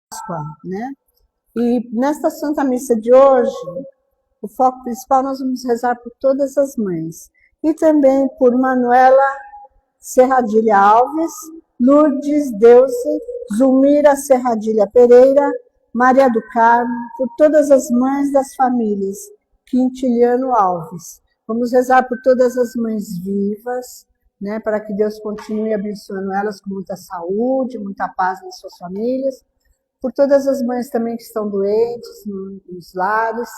Páscoa, né? E nesta Santa Missa de hoje, o foco principal nós vamos rezar por todas as mães. E também por Manuela Serradilha Alves, Lourdes Deuce, Zulmira Serradilha Pereira, Maria do Carmo, por todas as mães das famílias, Quintiliano Alves. Vamos rezar por todas as mães vivas, né, para que Deus continue abençoando elas com muita saúde, muita paz nas suas famílias, por todas as mães também que estão doentes nos lares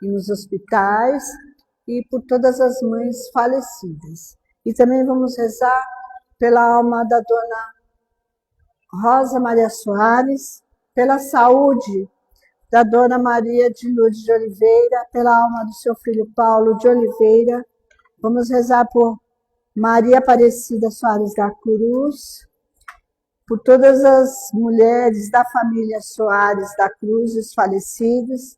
e nos hospitais, e por todas as mães falecidas. E também vamos rezar pela alma da dona Rosa Maria Soares, pela saúde da dona Maria de Lourdes de Oliveira, pela alma do seu filho Paulo de Oliveira. Vamos rezar por Maria Aparecida Soares da Cruz, por todas as mulheres da família Soares da Cruz, os falecidos,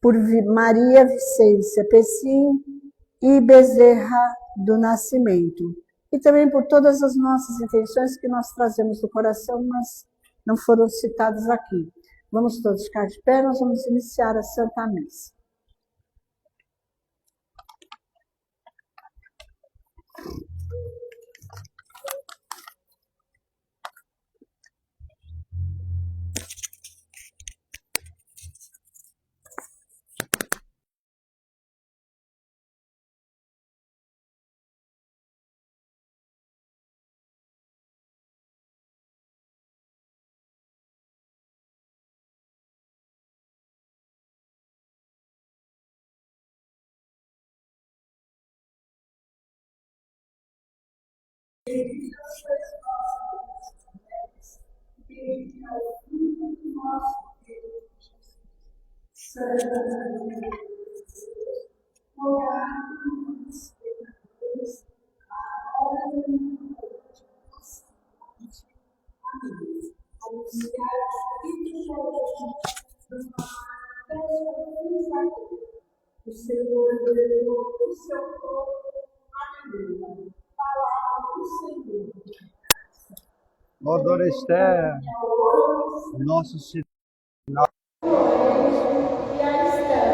por Maria Vicência Pessim e Bezerra do Nascimento. E também por todas as nossas intenções que nós trazemos do coração, mas não foram citadas aqui. Vamos todos ficar de pé, nós vamos iniciar a Santa Missa. O Senhor revelou o seu corpo, aleluia. Palavra do Senhor. Ó Dona Esther, nosso sinal. E a Esther,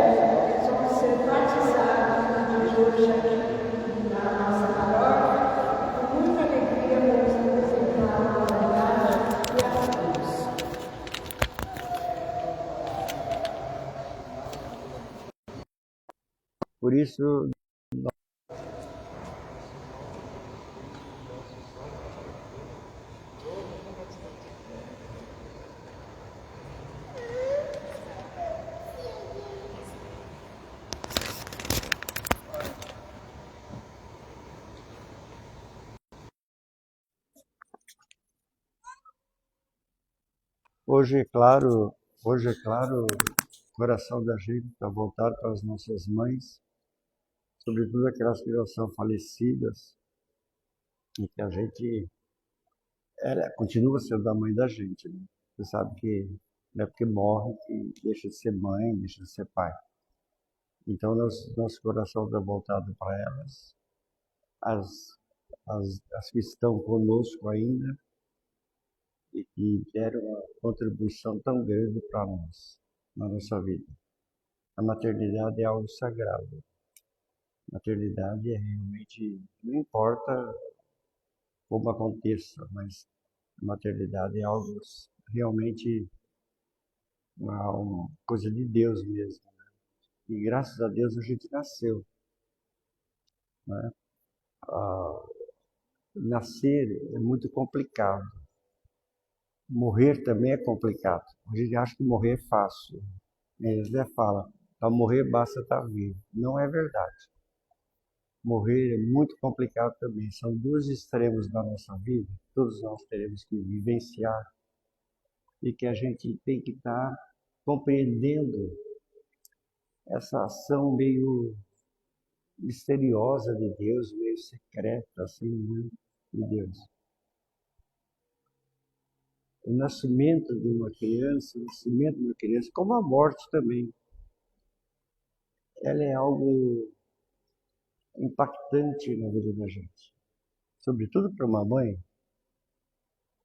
eles vão ser batizados de hoje aqui na nossa paróquia. Com muita alegria, vamos apresentar a verdade e a cruz. Por isso, hoje é claro, o coração da gente está voltado para as nossas mães, sobretudo aquelas que já são falecidas, e que a gente ela continua sendo a mãe da gente, né? Você sabe que não é porque morre que deixa de ser mãe, deixa de ser pai. Então, nosso coração está voltado para elas, as que estão conosco ainda e que deram uma contribuição tão grande para nós, na nossa vida. A maternidade é algo sagrado. A maternidade é realmente, não importa como aconteça, mas a maternidade é algo realmente uma coisa de Deus mesmo. E graças a Deus a gente nasceu, né? Ah, nascer é muito complicado. Morrer também é complicado. A gente acha que morrer é fácil. Eles já falam, para morrer basta estar vivo. Não é verdade. Morrer é muito complicado também. São dois extremos da nossa vida, todos nós teremos que vivenciar e que a gente tem que estar compreendendo essa ação meio misteriosa de Deus, meio secreta assim, né, de Deus. O nascimento de uma criança, como a morte também, ela é algo impactante na vida da gente. Sobretudo para uma mãe,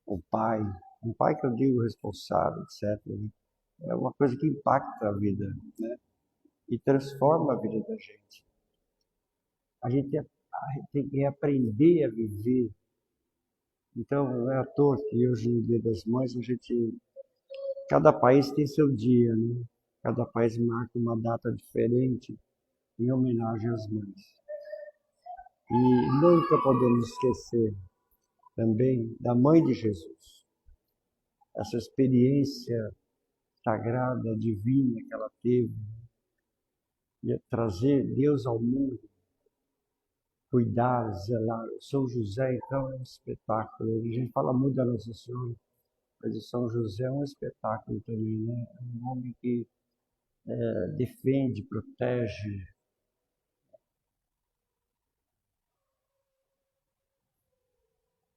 um pai, Um pai que eu digo responsável, etc. É uma coisa que impacta a vida, né? E transforma a vida da gente. A gente tem que aprender a viver. Então, não é à toa que hoje, no Dia das Mães, cada país tem seu dia, né? Cada país marca uma data diferente em homenagem às mães. E nunca podemos esquecer também da Mãe de Jesus. Essa experiência sagrada, divina que ela teve, de trazer Deus ao mundo, cuidar, zelar. O São José, então, é um espetáculo. A gente fala muito da Nossa Senhora, mas o São José é um espetáculo também, né? É um homem que defende, protege.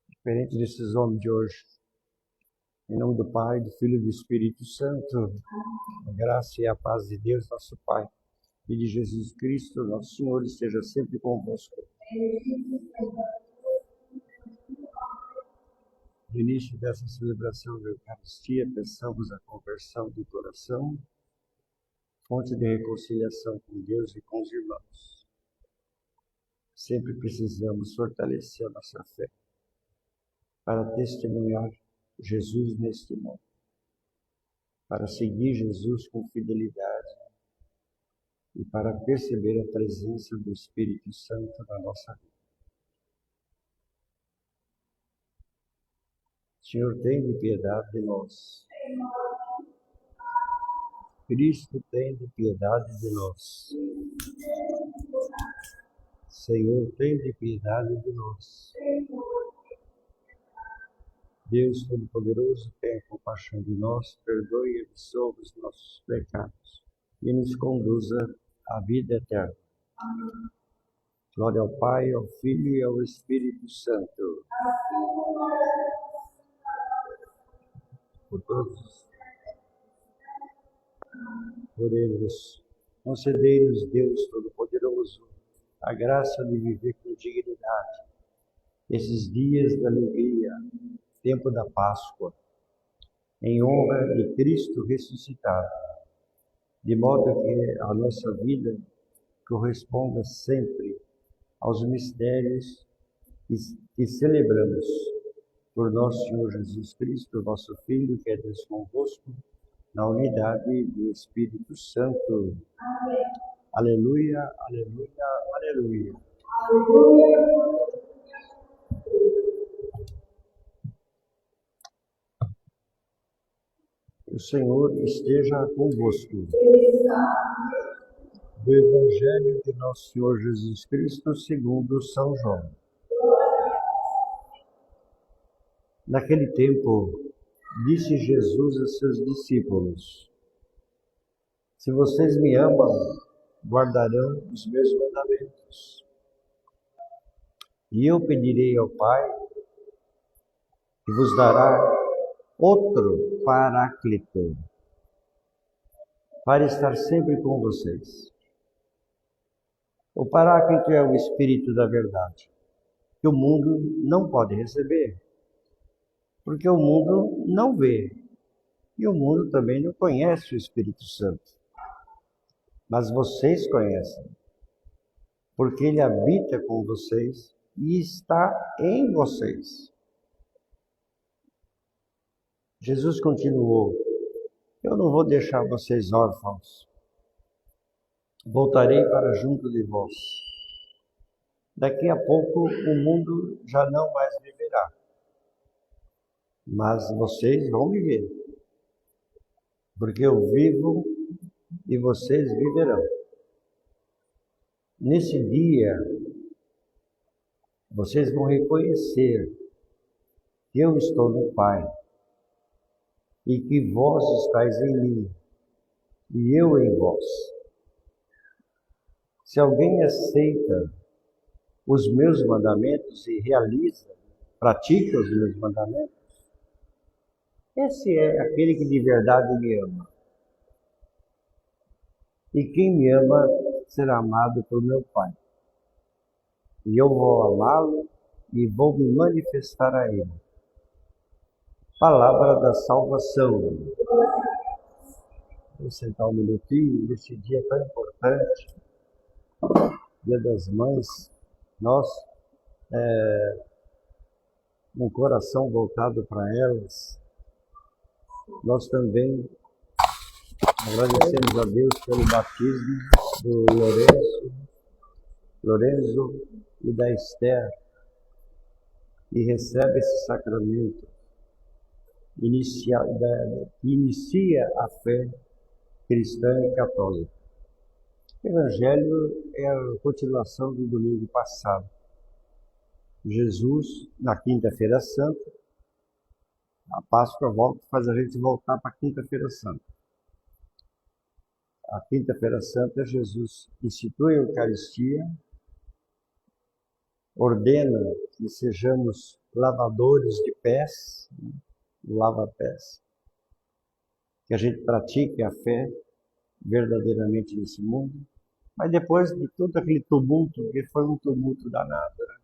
Diferente desses homens de hoje. Em nome do Pai, do Filho e do Espírito Santo, a graça e a paz de Deus, nosso Pai, e de Jesus Cristo, nosso Senhor, esteja sempre convosco. No início dessa celebração da Eucaristia, peçamos a conversão do coração, fonte de reconciliação com Deus e com os irmãos. Sempre precisamos fortalecer a nossa fé para testemunhar Jesus neste mundo, para seguir Jesus com fidelidade e para perceber a presença do Espírito Santo na nossa vida. Senhor, tem de piedade de nós. Cristo, tem de piedade de nós. Senhor, tem de piedade de nós. Deus Todo-Poderoso, tenha compaixão de nós, perdoe e absolva os nossos pecados e nos conduza à vida eterna. Glória ao Pai, ao Filho e ao Espírito Santo. Por todos. Oremos. Concedei-nos, Deus Todo-Poderoso, a graça de viver com dignidade esses dias de alegria, tempo da Páscoa, em honra de Cristo ressuscitado, de modo que a nossa vida corresponda sempre aos mistérios que celebramos por nosso Senhor Jesus Cristo, nosso Filho, que é Deus convosco, na unidade do Espírito Santo. Amém. Aleluia, aleluia, aleluia. Aleluia. O Senhor esteja convosco. Do Evangelho de nosso Senhor Jesus Cristo, segundo São João. Naquele tempo, disse Jesus a seus discípulos: se vocês me amam, guardarão os meus mandamentos. E eu pedirei ao Pai, que vos dará outro Paráclito, para estar sempre com vocês. O Paráclito é o Espírito da verdade, que o mundo não pode receber, porque o mundo não vê, e o mundo também não conhece o Espírito Santo. Mas vocês conhecem, porque ele habita com vocês e está em vocês. Jesus continuou: eu não vou deixar vocês órfãos. Voltarei para junto de vós. Daqui a pouco o mundo já não mais viverá, mas vocês vão viver, porque eu vivo e vocês viverão. Nesse dia, vocês vão reconhecer que eu estou no Pai e que vós estáis em mim e eu em vós. Se alguém aceita os meus mandamentos e realiza, pratica os meus mandamentos, esse é aquele que de verdade me ama. E quem me ama será amado por meu Pai. E eu vou amá-lo e vou me manifestar a ele. Palavra da salvação. Vou sentar um minutinho nesse dia tão importante, Dia das Mães. Nós, com o coração voltado para elas, nós também agradecemos a Deus pelo batismo do Lorenzo e da Esther, e recebe esse sacramento, inicia a fé cristã e católica. O Evangelho é a continuação do domingo passado. Jesus, na Quinta-feira Santa, a Páscoa faz a gente voltar para a Quinta-feira Santa. A Quinta-feira Santa, Jesus institui a Eucaristia, ordena que sejamos lavadores de pés, lava-pés, que a gente pratique a fé verdadeiramente nesse mundo, mas depois de todo aquele tumulto, que foi um tumulto danado, né?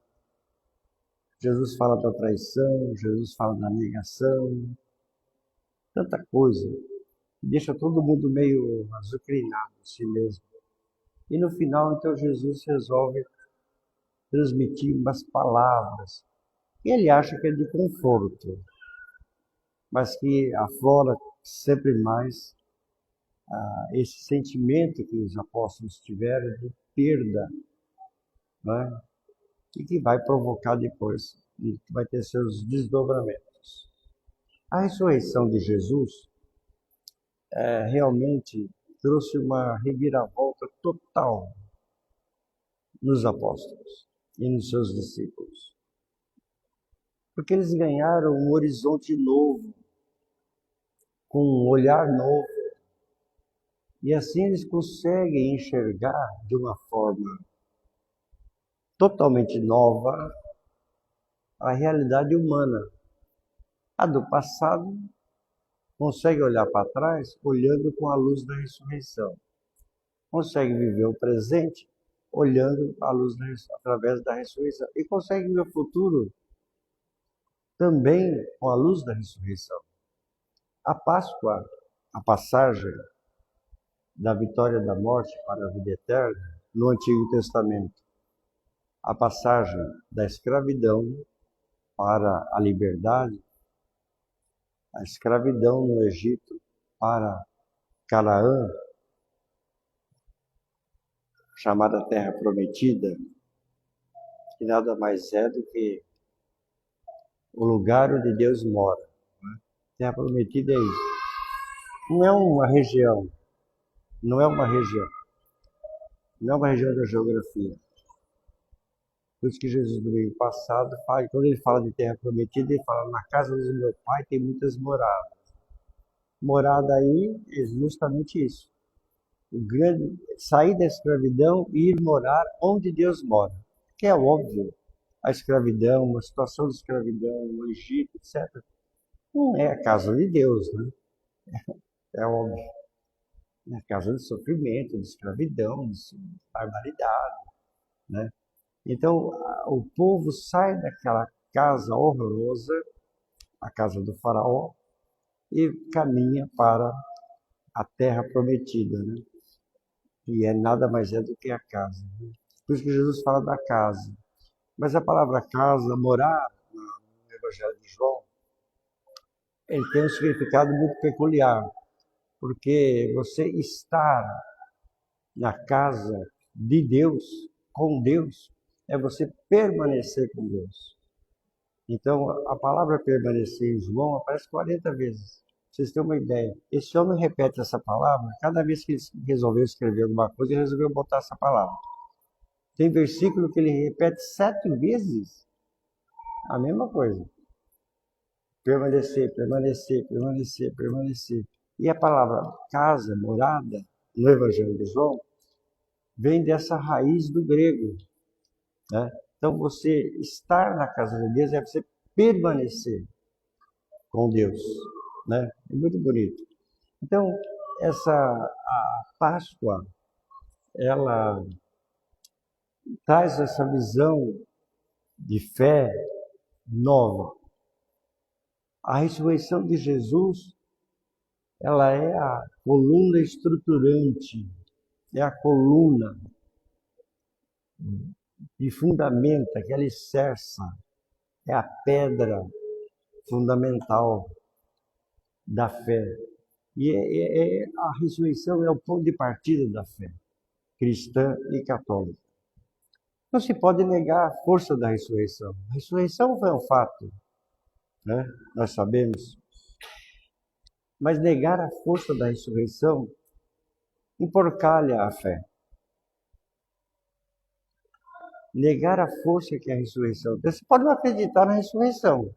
Jesus fala da traição, Jesus fala da negação, tanta coisa, deixa todo mundo meio azucrinado em si mesmo. E no final, então, Jesus resolve transmitir umas palavras que ele acha que é de conforto, mas que aflora sempre mais esse sentimento que os apóstolos tiveram de perda, né? E que vai provocar depois, e que vai ter seus desdobramentos. A ressurreição de Jesus realmente trouxe uma reviravolta total nos apóstolos e nos seus discípulos, porque eles ganharam um horizonte novo, com um olhar novo, e assim eles conseguem enxergar de uma forma totalmente nova a realidade humana. A do passado consegue olhar para trás olhando com a luz da ressurreição. Consegue viver o presente olhando a luz através da ressurreição. E consegue ver o futuro também com a luz da ressurreição. A Páscoa, a passagem da vitória da morte para a vida eterna no Antigo Testamento. A passagem da escravidão para a liberdade, a escravidão no Egito para Canaã, chamada Terra Prometida, que nada mais é do que o lugar onde Deus mora. Terra Prometida é isso. Não é uma região, não é uma região da geografia. Por isso que Jesus, no domingo passado, quando ele fala de Terra Prometida, ele fala: na casa do meu pai tem muitas moradas. Morada aí é justamente isso. Sair da escravidão e ir morar onde Deus mora. Que é óbvio, a escravidão, a situação de escravidão, o Egito, etc., não é a casa de Deus, né? É óbvio. É a casa de sofrimento, de escravidão, de barbaridade, né? Então, o povo sai daquela casa horrorosa, a casa do faraó, e caminha para a terra prometida, né? E nada mais do que a casa, né? Por isso que Jesus fala da casa. Mas a palavra casa, morar, no Evangelho de João, ele tem um significado muito peculiar, porque você estar na casa de Deus, com Deus, é você permanecer com Deus. Então, a palavra permanecer em João aparece 40 vezes. Pra vocês terem uma ideia. Esse homem repete essa palavra, cada vez que ele resolveu escrever alguma coisa, ele resolveu botar essa palavra. Tem versículo que ele repete 7 vezes a mesma coisa. Permanecer, permanecer, permanecer, permanecer. E a palavra casa, morada, no Evangelho de João, vem dessa raiz do grego, né? Então, você estar na casa de Deus é você permanecer com Deus, né? É muito bonito. Então, a Páscoa, ela traz essa visão de fé nova. A ressurreição de Jesus, ela é a coluna estruturante, é a coluna que fundamenta, que alicerça, é a pedra fundamental da fé. E a ressurreição é o ponto de partida da fé cristã e católica. Não se pode negar a força da ressurreição. A ressurreição foi um fato, né? Nós sabemos. Mas negar a força da ressurreição emporcalha a fé. Negar a força que é a ressurreição. Você pode não acreditar na ressurreição.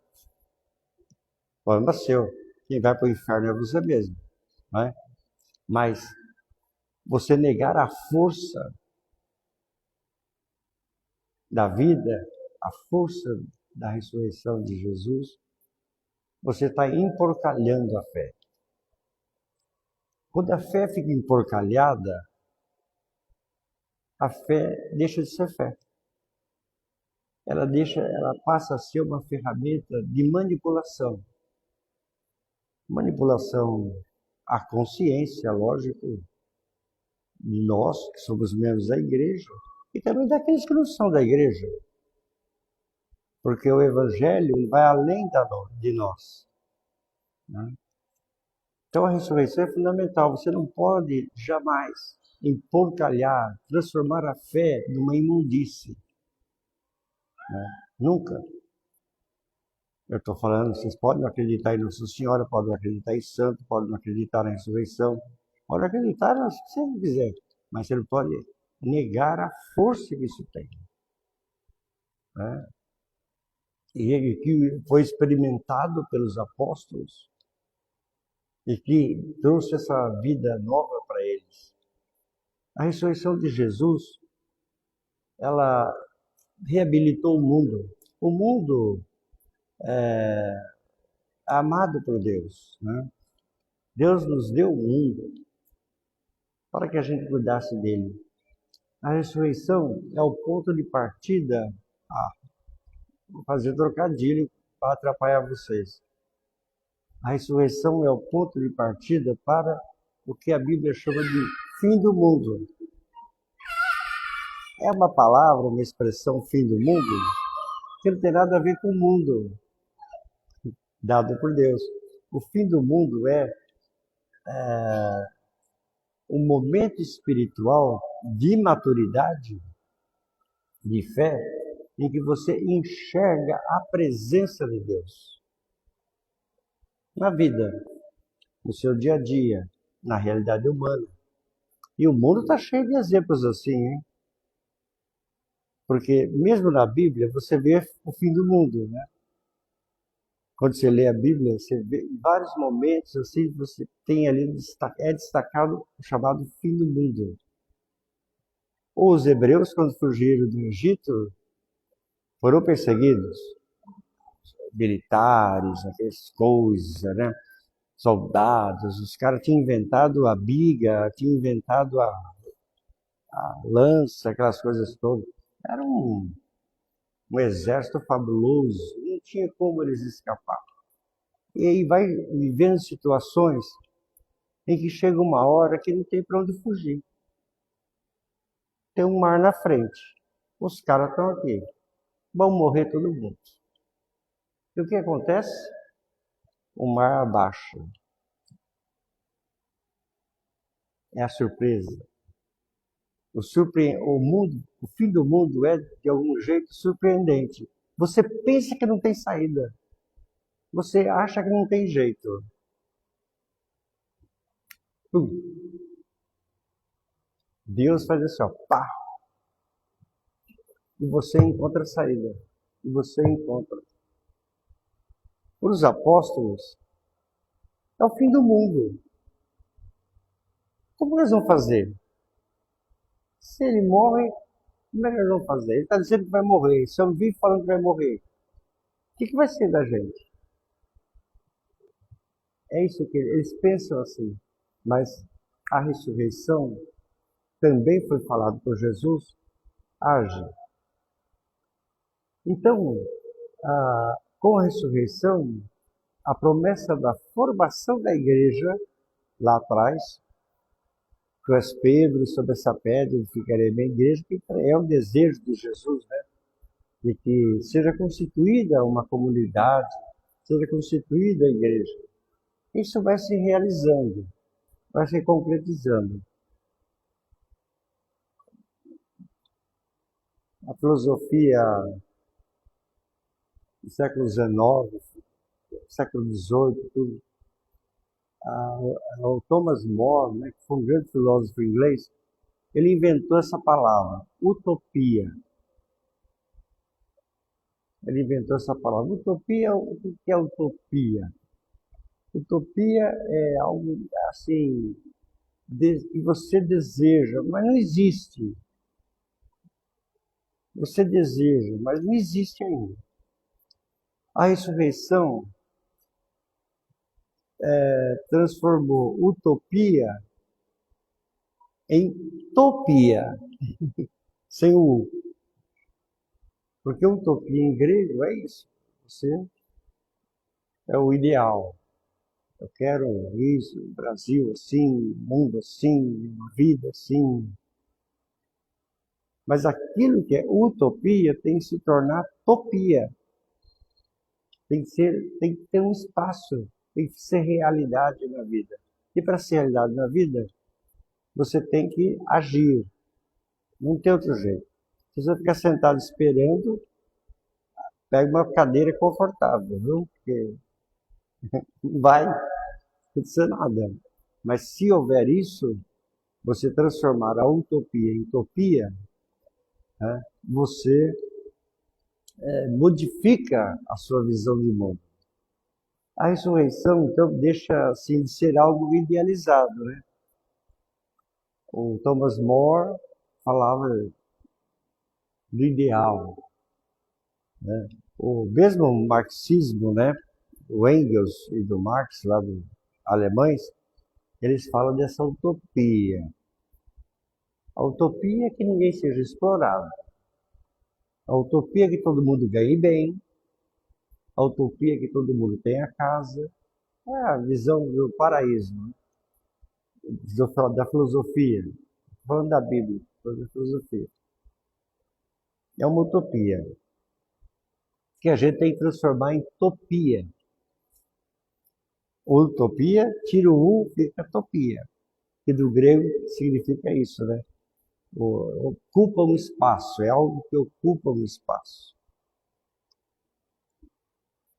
Problema seu. Quem vai para o inferno é você mesmo. Não é? Mas você negar a força da vida, a força da ressurreição de Jesus, você está emporcalhando a fé. Quando a fé fica emporcalhada, a fé deixa de ser fé. Ela passa a ser uma ferramenta de manipulação. Manipulação à consciência, lógico, de nós que somos membros da igreja e também daqueles que não são da igreja. Porque o evangelho vai além de nós, né? Então a ressurreição é fundamental. Você não pode jamais emporcalhar, transformar a fé numa imundície, né? Nunca. Eu estou falando, vocês podem acreditar em Nossa Senhora, podem acreditar em santo, podem acreditar na ressurreição, podem acreditar no que você quiser, mas você não pode negar a força que isso tem, né? E que foi experimentado pelos apóstolos e que trouxe essa vida nova para eles. A ressurreição de Jesus, ela reabilitou o mundo. O mundo é amado por Deus, né? Deus nos deu o mundo para que a gente cuidasse dele. A ressurreição é o ponto de partida. Vou fazer trocadilho para atrapalhar vocês. A ressurreição é o ponto de partida para o que a Bíblia chama de fim do mundo. É uma palavra, uma expressão fim do mundo, que não tem nada a ver com o mundo dado por Deus. O fim do mundo é um momento espiritual de maturidade, de fé, em que você enxerga a presença de Deus na vida, no seu dia a dia, na realidade humana. E o mundo está cheio de exemplos assim, hein? Porque mesmo na Bíblia você vê o fim do mundo, né? Quando você lê a Bíblia, você vê em vários momentos assim, você tem ali destacado o chamado fim do mundo. Os hebreus, quando fugiram do Egito, foram perseguidos. Militares, aquelas coisas, né? Soldados, os caras tinham inventado a biga, tinham inventado a lança, aquelas coisas todas. Era um exército fabuloso, não tinha como eles escapar. E aí vai vivendo situações em que chega uma hora que não tem para onde fugir. Tem um mar na frente. Os caras estão aqui. Vão morrer todo mundo. E o que acontece? O mar abaixa. É a surpresa. O fim do mundo é, de algum jeito, surpreendente. Você pensa que não tem saída. Você acha que não tem jeito. Deus faz assim, ó, pá! E você encontra a saída. E você encontra. Para os apóstolos, é o fim do mundo. Como eles vão fazer? Se ele morre, como é que eles vão fazer? Ele está dizendo que vai morrer. Se eu vivo falando que vai morrer, o que vai ser da gente? É isso que eles pensam assim. Mas a ressurreição também foi falado por Jesus, age. Então, com a ressurreição, a promessa da formação da igreja lá atrás, tu és Pedro, sobre essa pedra edificarei minha igreja, que é o desejo de Jesus, né? De que seja constituída uma comunidade, seja constituída a igreja. Isso vai se realizando, vai se concretizando. A filosofia do século XIX, século XVIII, tudo. O Thomas More, né, que foi um grande filósofo inglês, ele inventou essa palavra, utopia. Ele inventou essa palavra. Utopia, o que é utopia? Utopia é algo assim que você deseja, mas não existe. Você deseja, mas não existe ainda. A ressurreição transformou utopia em topia, sem o U. Porque utopia em grego é isso. Você é o ideal. Eu quero isso, Brasil assim, mundo assim, uma vida assim. Mas aquilo que é utopia tem que se tornar topia. Tem que ter um espaço, tem que ser realidade na vida. E para ser realidade na vida, você tem que agir. Não tem outro jeito. Se você ficar sentado esperando, pega uma cadeira confortável, viu? Porque não vai acontecer nada. Mas se houver isso, você transformar a utopia em utopia, né? Você modifica a sua visão de mundo. A ressurreição, então, deixa assim, de ser algo idealizado, né? O Thomas More falava do ideal, né? O mesmo marxismo, né? O Engels e do Marx, lá dos alemães, eles falam dessa utopia. A utopia é que ninguém seja explorado. A utopia é que todo mundo ganhe bem. A utopia é que todo mundo tenha casa. É a visão do paraíso, né? Da filosofia. Falando da Bíblia, falando da filosofia. É uma utopia que a gente tem que transformar em topia. Utopia, tira o U, fica topia. Que do grego significa isso, né? Ocupa um espaço, é algo que ocupa um espaço.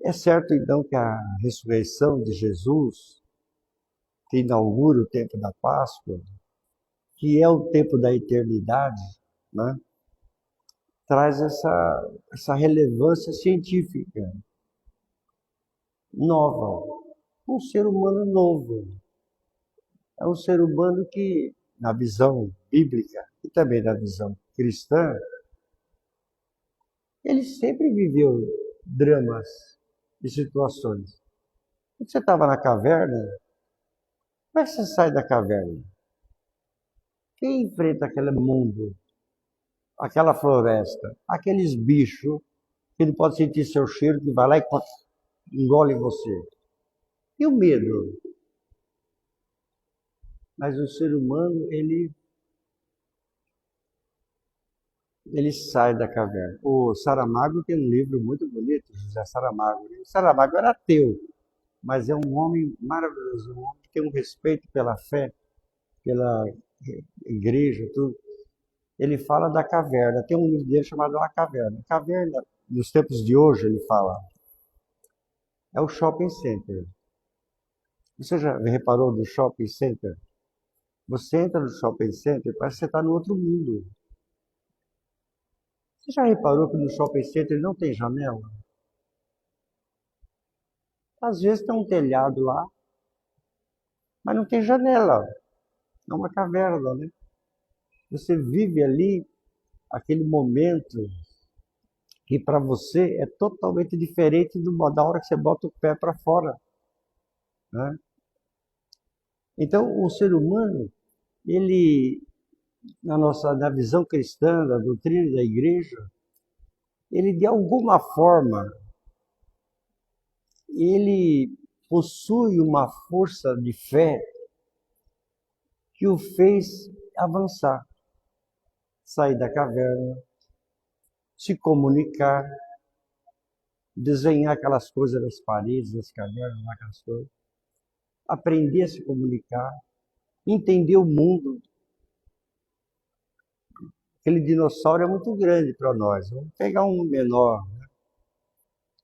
É certo, então, que a ressurreição de Jesus, que inaugura o tempo da Páscoa, que é o tempo da eternidade, né? Traz essa relevância científica nova. Um ser humano novo. É um ser humano que, na visão bíblica e também na visão cristã, ele sempre viveu dramas e situações. Quando você estava na caverna, como é que você sai da caverna? Quem enfrenta aquele mundo, aquela floresta, aqueles bichos que não pode sentir seu cheiro, que vai lá e engole você? E o medo? Mas o ser humano, ele sai da caverna. O Saramago tem um livro muito bonito, José Saramago. O Saramago era ateu, mas é um homem maravilhoso, um homem que tem um respeito pela fé, pela igreja, tudo. Ele fala da caverna. Tem um livro dele chamado A Caverna. Caverna, nos tempos de hoje, ele fala, é o shopping center. Você já reparou do shopping center? Você entra no shopping center, parece que você está no outro mundo. Você já reparou que no shopping center não tem janela? Às vezes tem um telhado lá, mas não tem janela. É uma caverna, né? Você vive ali aquele momento que para você é totalmente diferente da hora que você bota o pé para fora, né? Então, o ser humano, ele, na visão cristã, da doutrina da igreja, ele de alguma forma, ele possui uma força de fé que o fez avançar, sair da caverna, se comunicar, desenhar aquelas coisas nas paredes, nas cavernas, aquelas coisas, aprender a se comunicar, entender o mundo. Aquele dinossauro é muito grande para nós. Vamos pegar um menor,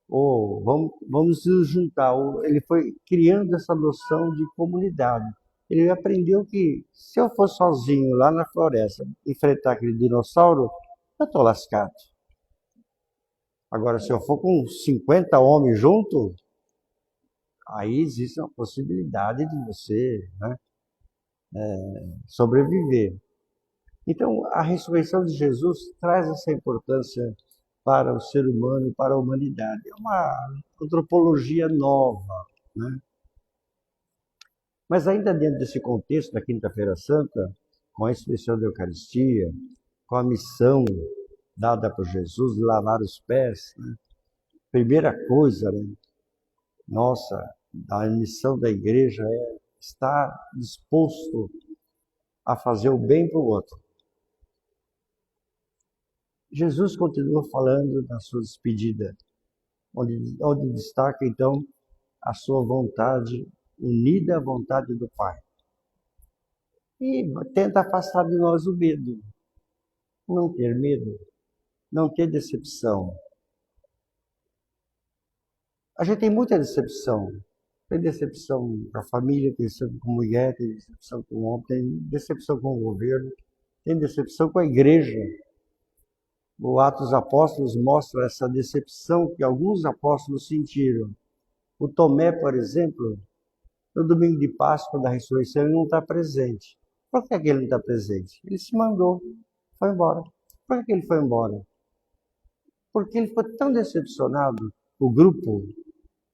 ou vamos nos juntar. Ele foi criando essa noção de comunidade. Ele aprendeu que se eu for sozinho lá na floresta enfrentar aquele dinossauro, eu estou lascado. Agora, se eu for com 50 homens junto, aí existe uma possibilidade de você, né, sobreviver. Então, a ressurreição de Jesus traz essa importância para o ser humano, para a humanidade. É uma antropologia nova, né? Mas ainda dentro desse contexto da Quinta-feira Santa, com a instituição da Eucaristia, com a missão dada por Jesus de lavar os pés, né? Primeira coisa, né, nossa, a missão da igreja é estar disposto a fazer o bem para o outro. Jesus continua falando na sua despedida, onde destaca então a sua vontade unida à vontade do Pai. E tenta afastar de nós o medo. Não ter medo, não ter decepção. A gente tem muita decepção. Tem decepção com a família, tem decepção com a mulher, tem decepção com o homem, tem decepção com o governo, tem decepção com a igreja. O Atos dos Apóstolos mostra essa decepção que alguns apóstolos sentiram. O Tomé, por exemplo, no domingo de Páscoa da ressurreição, ele não está presente. Por que ele não está presente? Ele se mandou, foi embora. Por que ele foi embora? Porque ele ficou tão decepcionado, o grupo,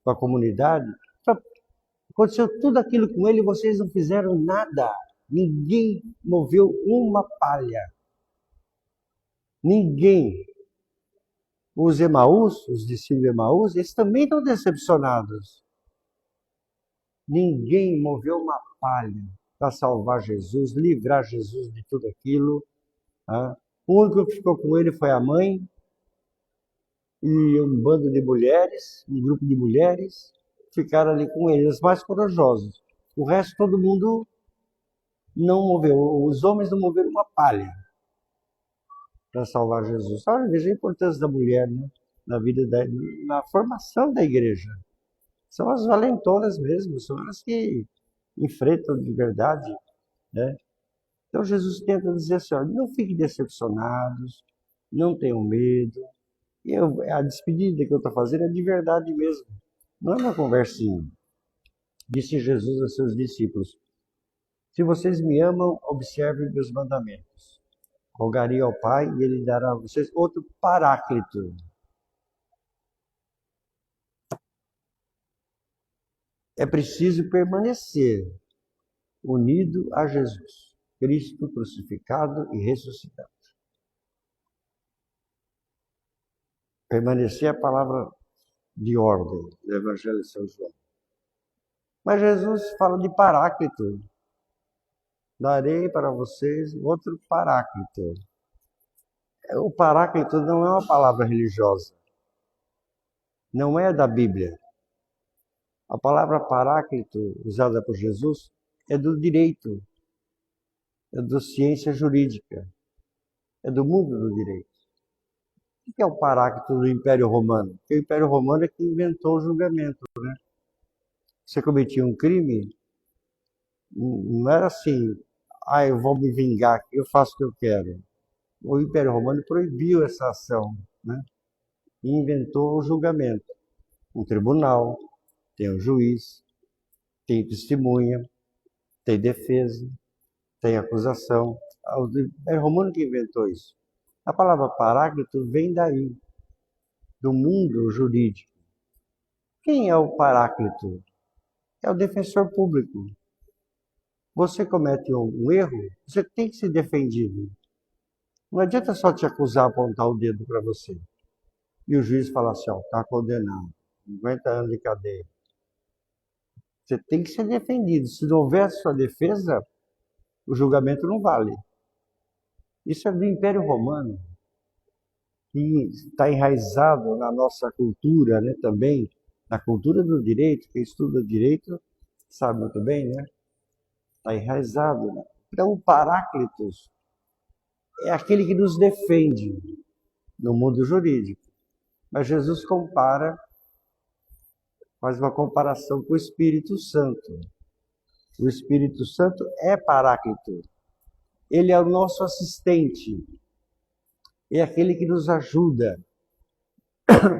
com a comunidade. Aconteceu tudo aquilo com ele e vocês não fizeram nada. Ninguém moveu uma palha. Ninguém. Os Emaús, os discípulos de Emaús, eles também estão decepcionados. Ninguém moveu uma palha para salvar Jesus, livrar Jesus de tudo aquilo. Tá? O único que ficou com ele foi a mãe e um bando de mulheres, um grupo de mulheres, ficaram ali com ele, os mais corajosos. O resto, todo mundo não moveu. Os homens não moveram uma palha para salvar Jesus. Olha, veja a importância da mulher, né? Na vida, na formação da igreja. São as valentonas mesmo, são elas que enfrentam de verdade, né? Então Jesus tenta dizer assim, olha, não fiquem decepcionados, não tenham medo. E a despedida que eu estou fazendo é de verdade mesmo, não é uma conversinha. Disse Jesus aos seus discípulos, se vocês me amam, observem meus mandamentos. Rogarei ao Pai e Ele dará a vocês outro paráclito. É preciso permanecer unido a Jesus, Cristo crucificado e ressuscitado. Permanecer é a palavra de ordem do Evangelho de São João. Mas Jesus fala de paráclito. Darei para vocês outro paráclito. O paráclito não é uma palavra religiosa. Não é da Bíblia. A palavra paráclito, usada por Jesus, é do direito, é da ciência jurídica, é do mundo do direito. O que é o paráclito do Império Romano? Porque o Império Romano é que inventou o julgamento, né? Você cometia um crime, não era assim, eu vou me vingar, eu faço o que eu quero. O Império Romano proibiu essa ação, né? E inventou o julgamento. Um tribunal, tem um juiz, tem testemunha, tem defesa, tem acusação. O Império Romano que inventou isso. A palavra paráclito vem daí, do mundo jurídico. Quem é o paráclito? É o defensor público. Você comete um erro, você tem que ser defendido. Não adianta só te acusar, apontar o dedo para você. E o juiz falar assim, ó, está condenado. 50 anos de cadeia. Você tem que ser defendido. Se não houver sua defesa, o julgamento não vale. Isso é do Império Romano, que está enraizado na nossa cultura, né, também, na cultura do direito. Quem estuda direito sabe muito bem, né? Está enraizado. Né? Então, o Paráclitos é aquele que nos defende no mundo jurídico. Mas Jesus faz uma comparação com o Espírito Santo. O Espírito Santo é Paráclito. Ele é o nosso assistente. É aquele que nos ajuda,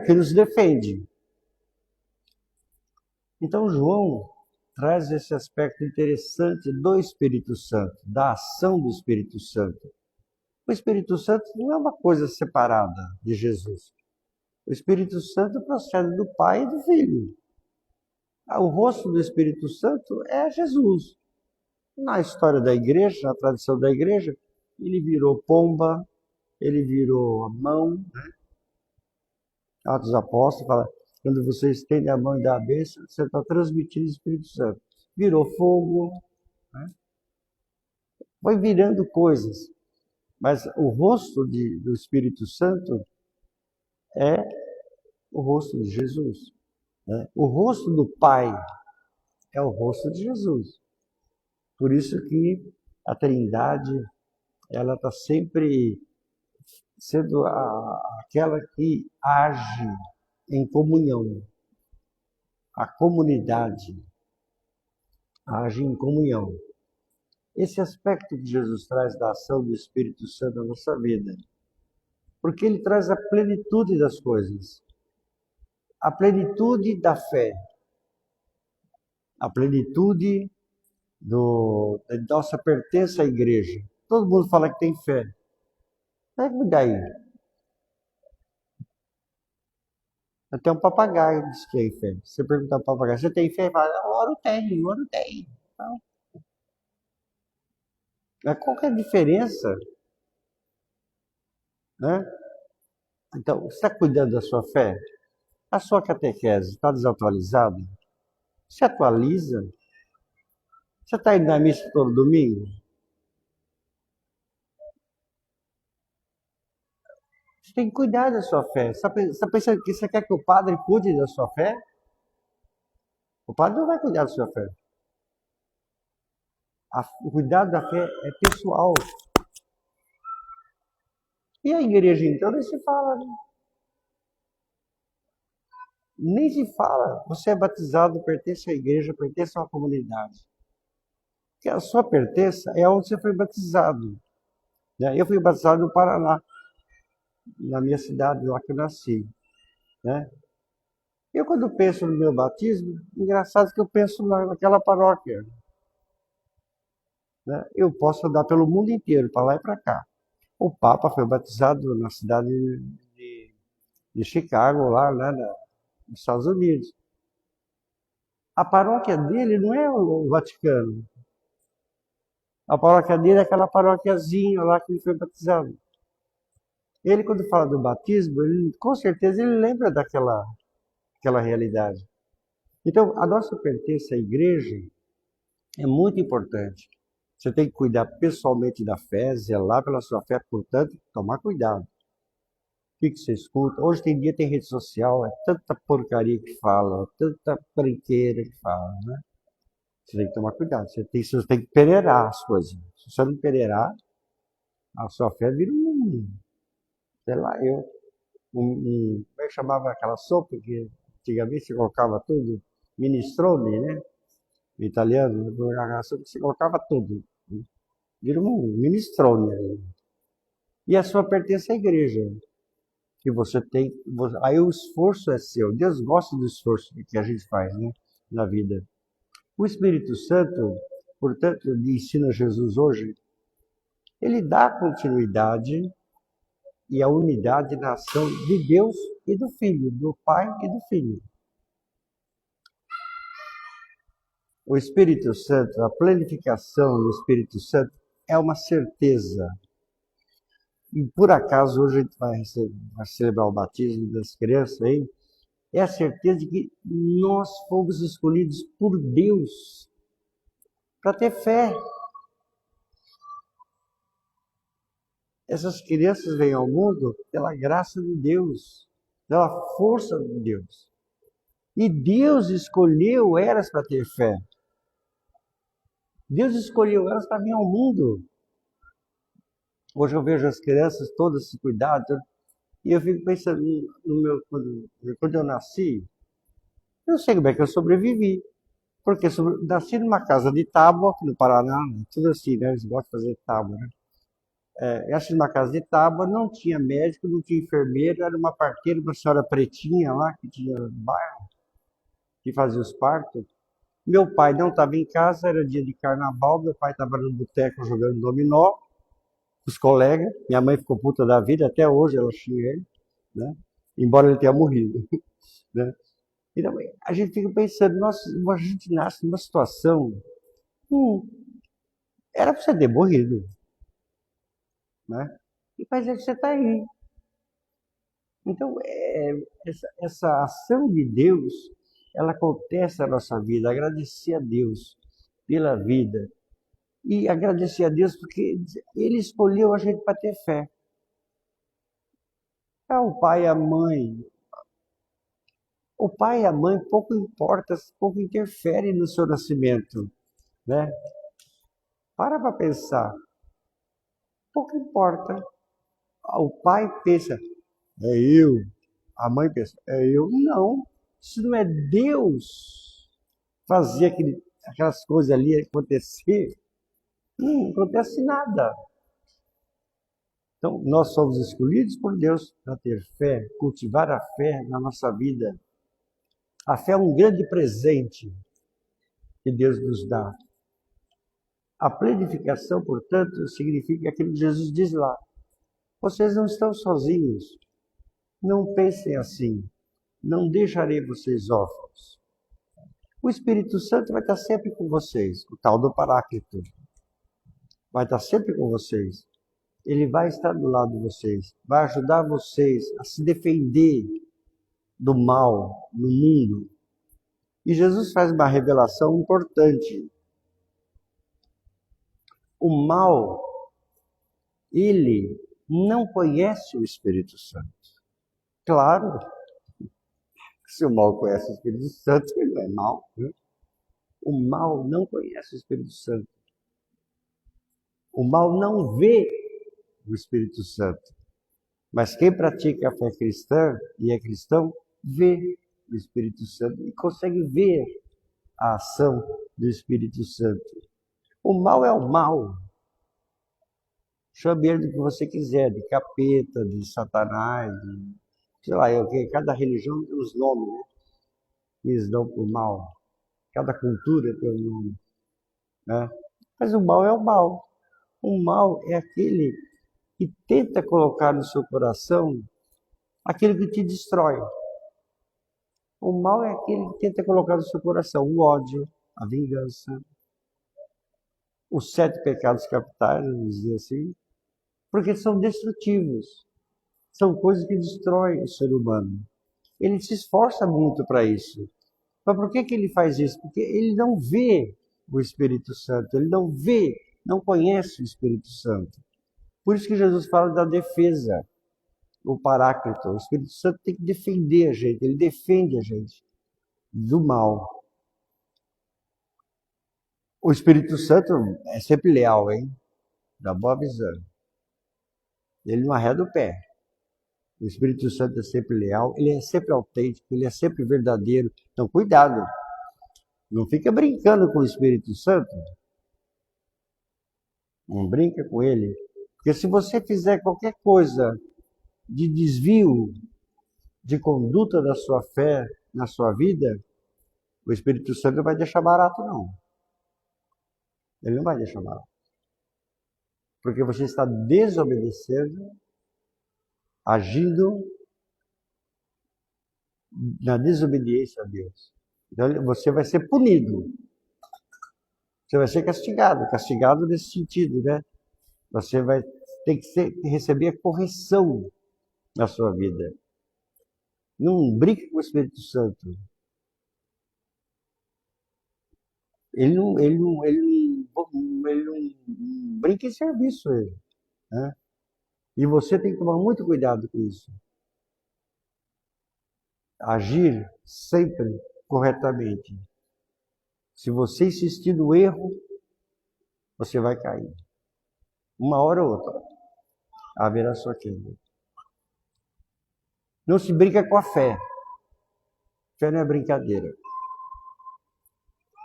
que nos defende. Então, João traz esse aspecto interessante do Espírito Santo, da ação do Espírito Santo. O Espírito Santo não é uma coisa separada de Jesus. O Espírito Santo procede do Pai e do Filho. O rosto do Espírito Santo é Jesus. Na história da igreja, na tradição da igreja, ele virou pomba, ele virou a mão, né? Atos dos Apóstolos fala, quando você estende a mão e dá a bênção, você está transmitindo o Espírito Santo. Virou fogo, né? Foi virando coisas. Mas o rosto do Espírito Santo é o rosto de Jesus. Né? O rosto do Pai é o rosto de Jesus. Por isso que a Trindade, ela está sempre sendo aquela que age em comunhão. A comunidade age em comunhão. Esse aspecto que Jesus traz da ação do Espírito Santo na nossa vida, porque ele traz a plenitude das coisas, a plenitude da fé, a plenitude da nossa pertença à igreja. Todo mundo fala que tem fé. Mas e daí? Até um papagaio diz que tem fé. Você pergunta ao papagaio, você tem fé? Ele fala, oro tem, oro tem. Então, mas qual que é a diferença? Né? Então, você está cuidando da sua fé? A sua catequese está desatualizada? Se atualiza? Você está indo na missa todo domingo? Você tem que cuidar da sua fé. Você está pensando que você quer que o padre cuide da sua fé? O padre não vai cuidar da sua fé. O cuidado da fé é pessoal. E a igreja, então, nem se fala. Né? Nem se fala. Você é batizado, pertence à igreja, pertence a uma comunidade. Porque a sua pertença é onde você foi batizado. Né? Eu fui batizado no Paraná, na minha cidade, lá que eu nasci. Né? Eu, quando penso no meu batismo, engraçado que eu penso naquela paróquia. Né? Eu posso andar pelo mundo inteiro, para lá e para cá. O Papa foi batizado na cidade de Chicago, lá nos Estados Unidos. A paróquia dele não é o Vaticano. A paróquia dele é aquela paróquiazinha lá que ele foi batizado. Ele, quando fala do batismo, com certeza ele lembra daquela realidade. Então, a nossa pertença à igreja é muito importante. Você tem que cuidar pessoalmente da fé, zelar pela sua fé, portanto, tomar cuidado. O que você escuta? Hoje tem rede social, é tanta porcaria que fala, tanta brinqueira que fala, né? Você tem que tomar cuidado, você tem que peneirar as coisas. Se você não peneirar, a sua fé vira sei lá, como é que chamava aquela sopa que antigamente se colocava tudo? Minestrone, né? Em italiano, a sopa que se colocava tudo. Vira minestrone. E a sua pertence à igreja. Que você tem. Aí o esforço é seu. Deus gosta do esforço que a gente faz, né? Na vida. O Espírito Santo, portanto, ensina Jesus hoje, ele dá continuidade e a unidade na ação de Deus e do Filho, do Pai e do Filho. O Espírito Santo, a planificação do Espírito Santo é uma certeza. E por acaso hoje a gente vai celebrar o batismo das crianças aí, é a certeza de que nós fomos escolhidos por Deus para ter fé. Essas crianças vêm ao mundo pela graça de Deus, pela força de Deus. E Deus escolheu elas para ter fé. Deus escolheu elas para vir ao mundo. Hoje eu vejo as crianças todas se cuidando, e eu fico pensando no meu, quando eu nasci, eu não sei como é que eu sobrevivi. Porque nasci numa casa de tábua, aqui no Paraná, tudo assim, né? Eles gostam de fazer tábua, né? Eu nasci numa casa de tábua, não tinha médico, não tinha enfermeiro, era uma parteira, uma senhora pretinha lá, que tinha no bairro, que fazia os partos. Meu pai não estava em casa, era dia de carnaval, meu pai estava no boteco jogando dominó, com os colegas, minha mãe ficou puta da vida, até hoje ela xinga ele, né? Embora ele tenha morrido, né? Então, a gente fica pensando, nossa, a gente nasce numa situação, era para você ter morrido, né? Mas você está aí. Então, essa ação de Deus, ela acontece na nossa vida. Agradecer a Deus pela vida. E agradecer a Deus porque Ele escolheu a gente para ter fé. O pai e a mãe. O pai e a mãe pouco importa, pouco interfere no seu nascimento, né? Para pensar. Pouco importa. O pai pensa, é eu. A mãe pensa, é eu. Não. Isso não é Deus fazer aquelas coisas ali acontecer. Não acontece nada. Então, nós somos escolhidos por Deus para ter fé, cultivar a fé na nossa vida. A fé é um grande presente que Deus nos dá. A plenificação, portanto, significa aquilo que Jesus diz lá. Vocês não estão sozinhos. Não pensem assim. Não deixarei vocês órfãos. O Espírito Santo vai estar sempre com vocês, o tal do Paráclito. Vai estar sempre com vocês. Ele vai estar do lado de vocês, vai ajudar vocês a se defender do mal no mundo. E Jesus faz uma revelação importante. O mal, ele não conhece o Espírito Santo. Claro, se o mal conhece o Espírito Santo, ele não é mal, né? O mal não conhece o Espírito Santo. O mal não vê o Espírito Santo. Mas quem pratica a fé cristã e é cristão, vê o Espírito Santo e consegue ver a ação do Espírito Santo. O mal é o mal. Chame ele do que você quiser, de capeta, de satanás, de, sei lá, cada religião tem os nomes, né? Que eles dão para o mal. Cada cultura tem um nome, né? Mas o mal é o mal. O mal é aquele que tenta colocar no seu coração aquilo que te destrói. O mal é aquele que tenta colocar no seu coração o ódio, a vingança, os 7 pecados capitais, vamos dizer assim, porque são destrutivos. São coisas que destroem o ser humano. Ele se esforça muito para isso. Mas por que ele faz isso? Porque ele não vê o Espírito Santo, ele não vê, não conhece o Espírito Santo. Por isso que Jesus fala da defesa, o Paráclito. O Espírito Santo tem que defender a gente, ele defende a gente do mal. O Espírito Santo é sempre leal, hein? Dá boa visão. Ele não arreda o pé. O Espírito Santo é sempre leal, ele é sempre autêntico, ele é sempre verdadeiro. Então, cuidado. Não fica brincando com o Espírito Santo. Não brinca com ele. Porque se você fizer qualquer coisa de desvio de conduta da sua fé na sua vida, o Espírito Santo não vai deixar barato, não. Ele não vai deixar barato. Porque você está desobedecendo, agindo na desobediência a Deus. Então você vai ser punido. Você vai ser castigado. Castigado nesse sentido, né? Você vai ter que receber a correção na sua vida. Não brinque com o Espírito Santo. Ele não brinca em serviço, ele, né? E você tem que tomar muito cuidado com isso. Agir sempre corretamente. Se você insistir no erro, você vai cair. Uma hora ou outra, haverá sua queda. Não se brinca com a fé. Fé não é brincadeira.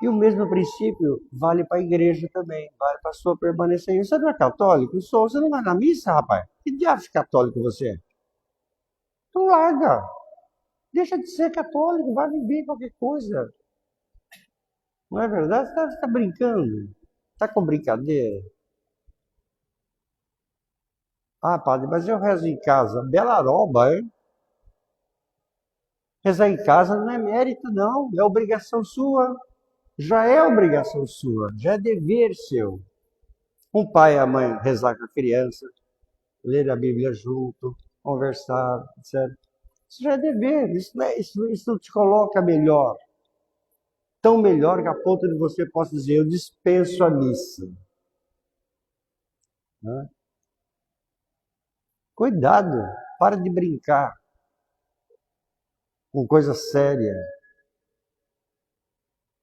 E o mesmo princípio vale para a igreja também, vale para a sua permanência. Você não é católico? Sou. Você não vai na missa, rapaz? Que diabo de católico você é? Então larga. Deixa de ser católico, vai viver qualquer coisa. Não é verdade? Você está brincando. Está com brincadeira. Ah, padre, mas eu rezo em casa. Bela aroba, hein? Rezar em casa não é mérito, não. É obrigação sua. Já é obrigação sua. Já é dever seu. Um pai e a mãe rezar com a criança, ler a Bíblia junto, conversar, etc. Isso já é dever. Isso não te coloca melhor. Tão melhor que a ponto de você possa dizer, eu dispenso a missa. Né? Cuidado, para de brincar com coisa séria.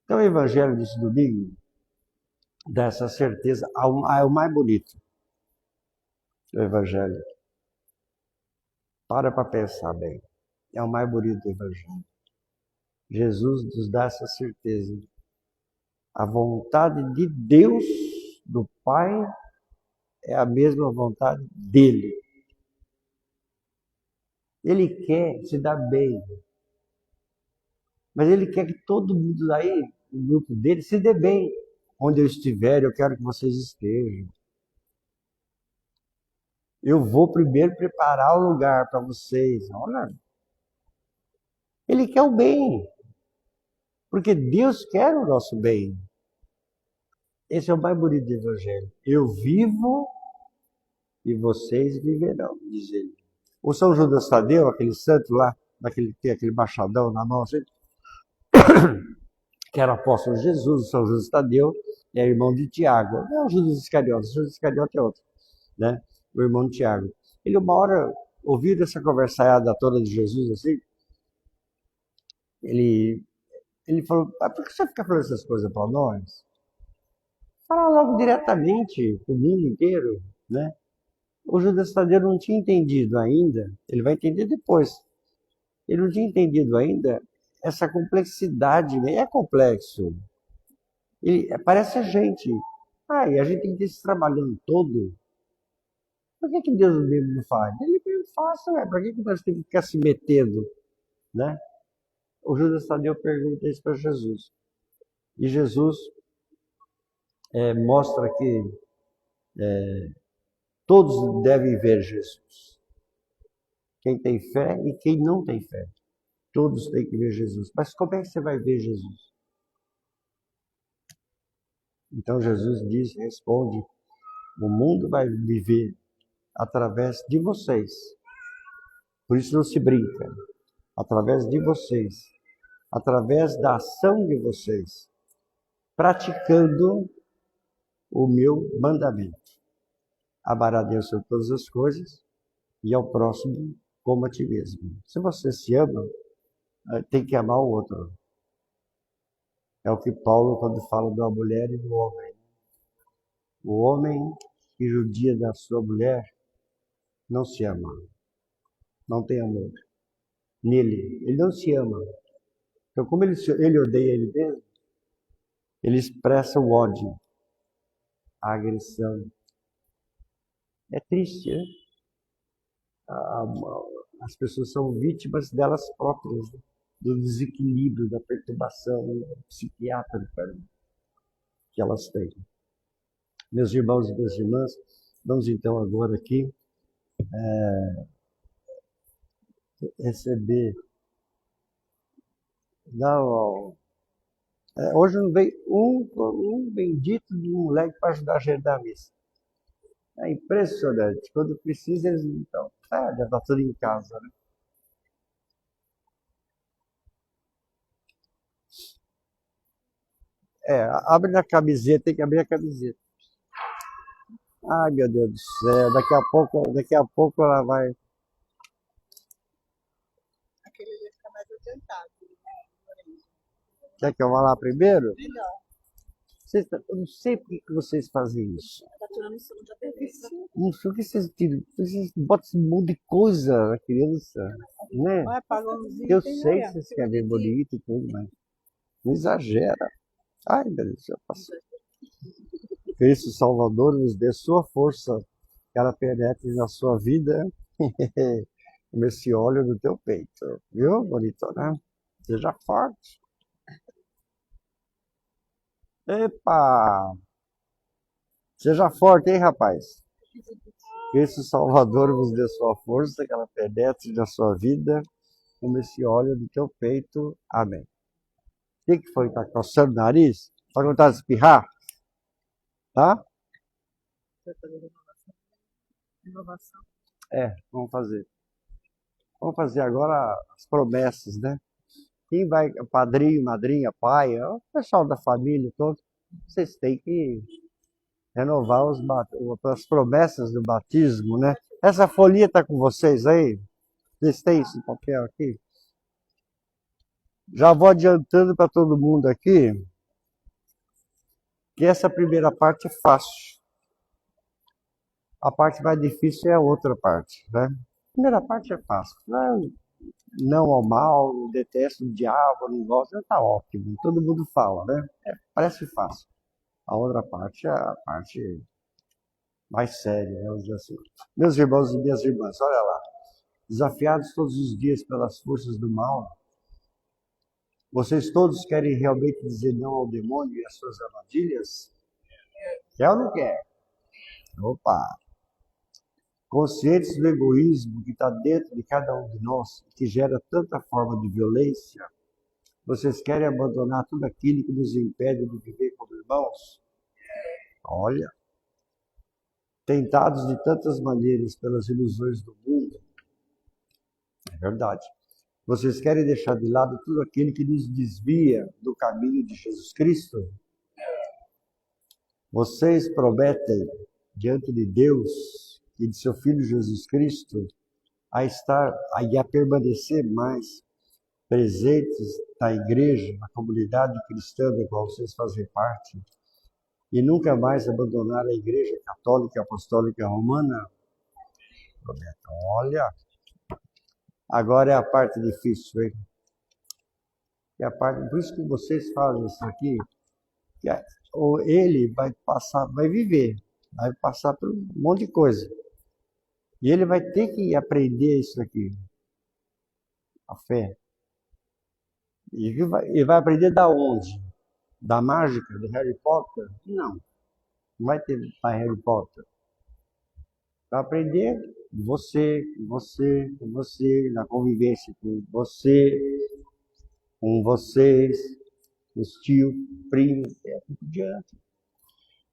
Então o evangelho desse domingo dá essa certeza, é o mais bonito do evangelho. Para pensar bem. É o mais bonito do evangelho. Jesus nos dá essa certeza. A vontade de Deus, do Pai, é a mesma vontade dele. Ele quer se dar bem. Mas ele quer que todo mundo aí, o grupo dele, se dê bem. Onde eu estiver, eu quero que vocês estejam. Eu vou primeiro preparar o lugar para vocês. Olha, ele quer o bem. Porque Deus quer o nosso bem. Esse é o mais bonito do Evangelho. Eu vivo e vocês viverão, diz ele. O São Judas Tadeu, aquele santo lá, tem aquele machadão na mão, assim, que era apóstolo de Jesus, o São Judas Tadeu, é irmão de Tiago. Não é o Judas Iscariote, o Judas Iscariote é outro, né? O irmão de Tiago. Ele uma hora, ouvindo essa conversaiada toda de Jesus, assim, ele falou, por que você fica falando essas coisas para nós? Fala logo diretamente com o mundo inteiro, né? O Judas Tadeu não tinha entendido ainda, ele vai entender depois. Ele não tinha entendido ainda essa complexidade, né? É complexo. Parece a gente. E a gente tem que ter esse trabalhando todo. Por que Deus mesmo não faz? Ele mesmo faz, ué. Por que nós temos que ficar se metendo, né? O Judas Tadeu pergunta isso para Jesus. E Jesus mostra que todos devem ver Jesus. Quem tem fé e quem não tem fé. Todos têm que ver Jesus. Mas como é que você vai ver Jesus? Então Jesus responde, o mundo vai viver através de vocês. Por isso não se brinca. Através de vocês. Através da ação de vocês. Praticando o meu mandamento. Amar a Deus sobre todas as coisas e ao próximo como a ti mesmo. Se você se ama, tem que amar o outro. É o que Paulo, quando fala de uma mulher e do homem. O homem que judia da sua mulher não se ama. Não tem amor nele. Ele não se ama. Então, como ele odeia ele mesmo, ele expressa o ódio, a agressão. É triste, né? As pessoas são vítimas delas próprias, né? Do desequilíbrio, da perturbação psiquiátrica que elas têm. Meus irmãos e minhas irmãs, vamos então agora aqui receber. Não, hoje não veio um bendito de um moleque para ajudar a agendar a missa. É impressionante. Quando precisa, eles não estão. Já está tudo em casa, né? Abre na camiseta, tem que abrir a camiseta. Ai, meu Deus do céu, daqui a pouco ela vai. Aquele ali fica mais adiantado. Quer que eu vá lá primeiro? Melhor. Eu não sei por que vocês fazem isso. Tá tirando isso da cabeça. Não sei o que vocês tiram. Vocês botam esse monte de coisa na criança, né? Vai pagar um vizinho. Eu sei que vocês querem ver bonito e tudo, mas não exagera. Ai, meu Deus do céu, passou. Cristo Salvador nos dê sua força, que ela penetre na sua vida, como esse óleo no teu peito. Viu, bonito, né? Seja forte. Epa! Seja forte, hein, rapaz? Cristo Salvador vos dê sua força, que ela penetre na sua vida, como esse óleo do teu peito. Amém. O que foi? Tá coçando o nariz? Pode vontade de espirrar? Tá? Inovação. Vamos fazer. Vamos fazer agora as promessas, né? Quem vai, padrinho, madrinha, pai, o pessoal da família todo, vocês têm que renovar as promessas do batismo, né? Essa folhinha está com vocês aí? Vocês têm esse papel aqui? Já vou adiantando para todo mundo aqui que essa primeira parte é fácil. A parte mais difícil é a outra parte, né? A primeira parte é fácil. Não ao mal, detesto o diabo, não gosto, tá ótimo. Todo mundo fala, né? Parece fácil. A outra parte é a parte mais séria, né? Vamos dizer assim. Meus irmãos e minhas irmãs, olha lá. Desafiados todos os dias pelas forças do mal, vocês todos querem realmente dizer não ao demônio e às suas armadilhas? Quer ou não quer? Opa! Conscientes do egoísmo que está dentro de cada um de nós, que gera tanta forma de violência, vocês querem abandonar tudo aquilo que nos impede de viver como irmãos? Olha, tentados de tantas maneiras pelas ilusões do mundo, é verdade. Vocês querem deixar de lado tudo aquilo que nos desvia do caminho de Jesus Cristo? Vocês prometem diante de Deus e de seu Filho Jesus Cristo a permanecer mais presentes na igreja, na comunidade cristã da qual vocês fazem parte, e nunca mais abandonar a Igreja Católica e Apostólica Romana? Olha, agora é a parte difícil, hein? Por isso que vocês fazem isso aqui, ou ele vai viver, vai passar por um monte de coisa. E ele vai ter que aprender isso aqui, a fé. E vai aprender da onde? Da mágica, do Harry Potter? Não vai ter para Harry Potter. Vai aprender você, na convivência com vocês, os tios, primos, assim por diante.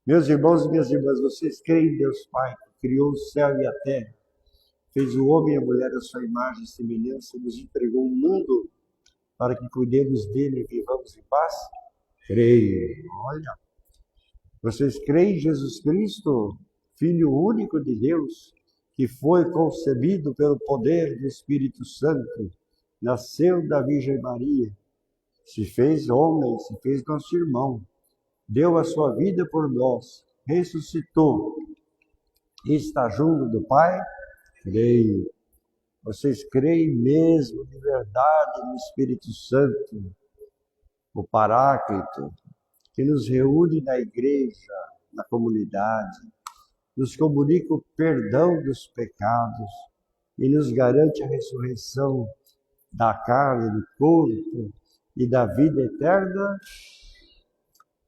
Meus irmãos e minhas irmãs, vocês creem em Deus Pai, que criou o céu e a terra, fez o homem e a mulher à sua imagem e semelhança e nos entregou o mundo para que cuidemos dele e vivamos em paz? Creio. Olha. Vocês creem em Jesus Cristo, Filho único de Deus, que foi concebido pelo poder do Espírito Santo, nasceu da Virgem Maria, se fez homem, se fez nosso irmão, deu a sua vida por nós, ressuscitou, está junto do Pai? Creio. Vocês creem mesmo de verdade no Espírito Santo, o Paráclito, que nos reúne na igreja, na comunidade, nos comunica o perdão dos pecados e nos garante a ressurreição da carne, do corpo e da vida eterna?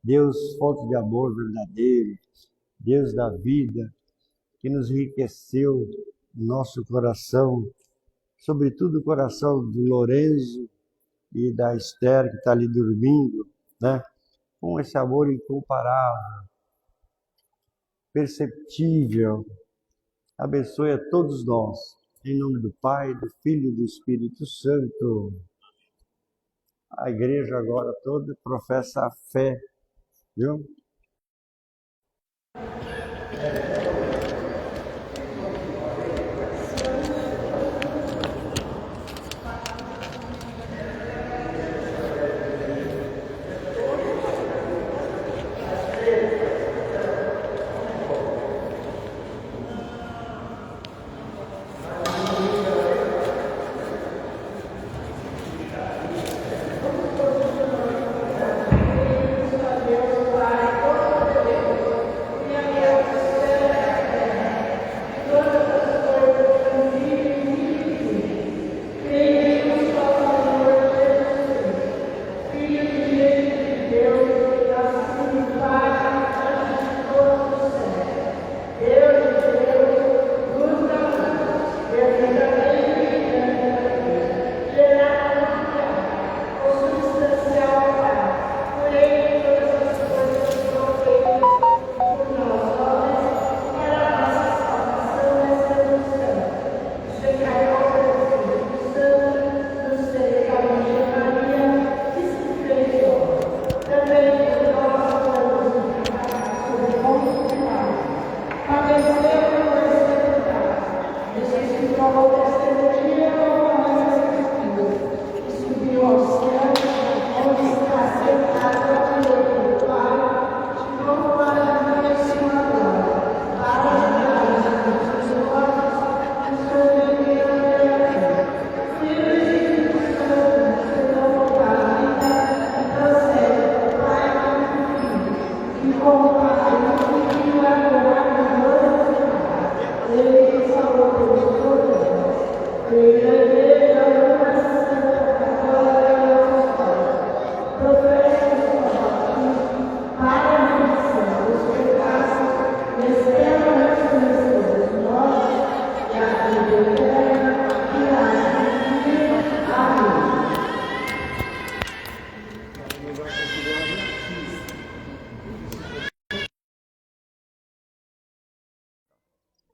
Deus, fonte de amor verdadeiro, Deus da vida, que nos enriqueceu nosso coração, sobretudo o coração do Lorenzo e da Esther, que está ali dormindo, né? Com esse amor incomparável, perceptível, abençoe a todos nós, em nome do Pai, do Filho e do Espírito Santo. A igreja agora toda professa a fé Viu?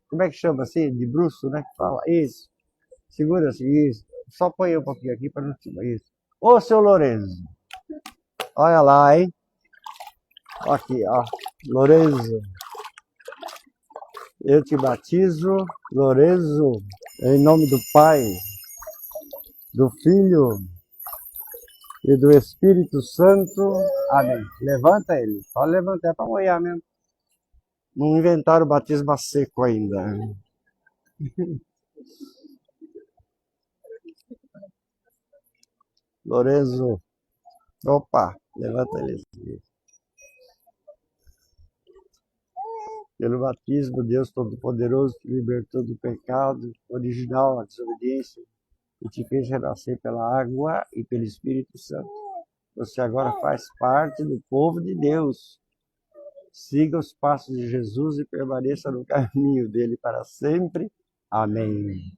Como é que chama assim? De bruço, né? Que fala. Isso. Segura assim, isso. Só põe um pouquinho aqui para não te. Isso. Ô, seu Lourenço. Olha lá, hein? Aqui, ó. Lourenço. Eu te batizo, Lourenço, em nome do Pai, do Filho e do Espírito Santo. Amém. Levanta ele. Pode levantar para molhar mesmo. Não inventaram o batismo a seco ainda. Lourenço. Opa, levanta ele. Pelo batismo, Deus Todo-Poderoso te libertou do pecado original, a desobediência, e te fez renascer pela água e pelo Espírito Santo. Você agora faz parte do povo de Deus. Siga os passos de Jesus e permaneça no caminho dele para sempre. Amém.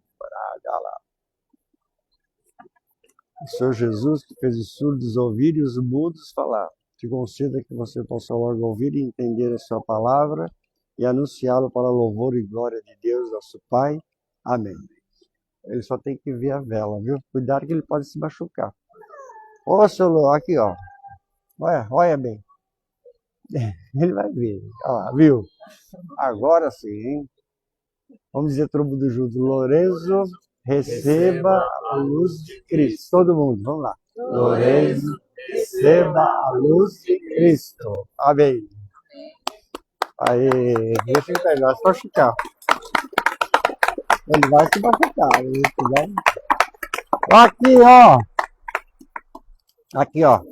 O Senhor Jesus, que fez os surdos ouvir e os mudos falar, te conceda que você possa logo ouvir e entender a sua palavra e anunciá-lo para louvor e glória de Deus, nosso Pai. Amém. Ele só tem que ver a vela, viu? Cuidado que ele pode se machucar. Ô, seu Lô, aqui, ó. Olha bem. Ele vai ver. Olha lá, viu? Agora sim, hein? Vamos dizer todo mundo junto. Lourenço, receba a luz de Cristo. Todo mundo, vamos lá. Lourenço, receba a luz de Cristo. Amém. Aí, deixa ele pegar, só ficar. Ele vai se machucar. Aqui, ó. Aqui, ó.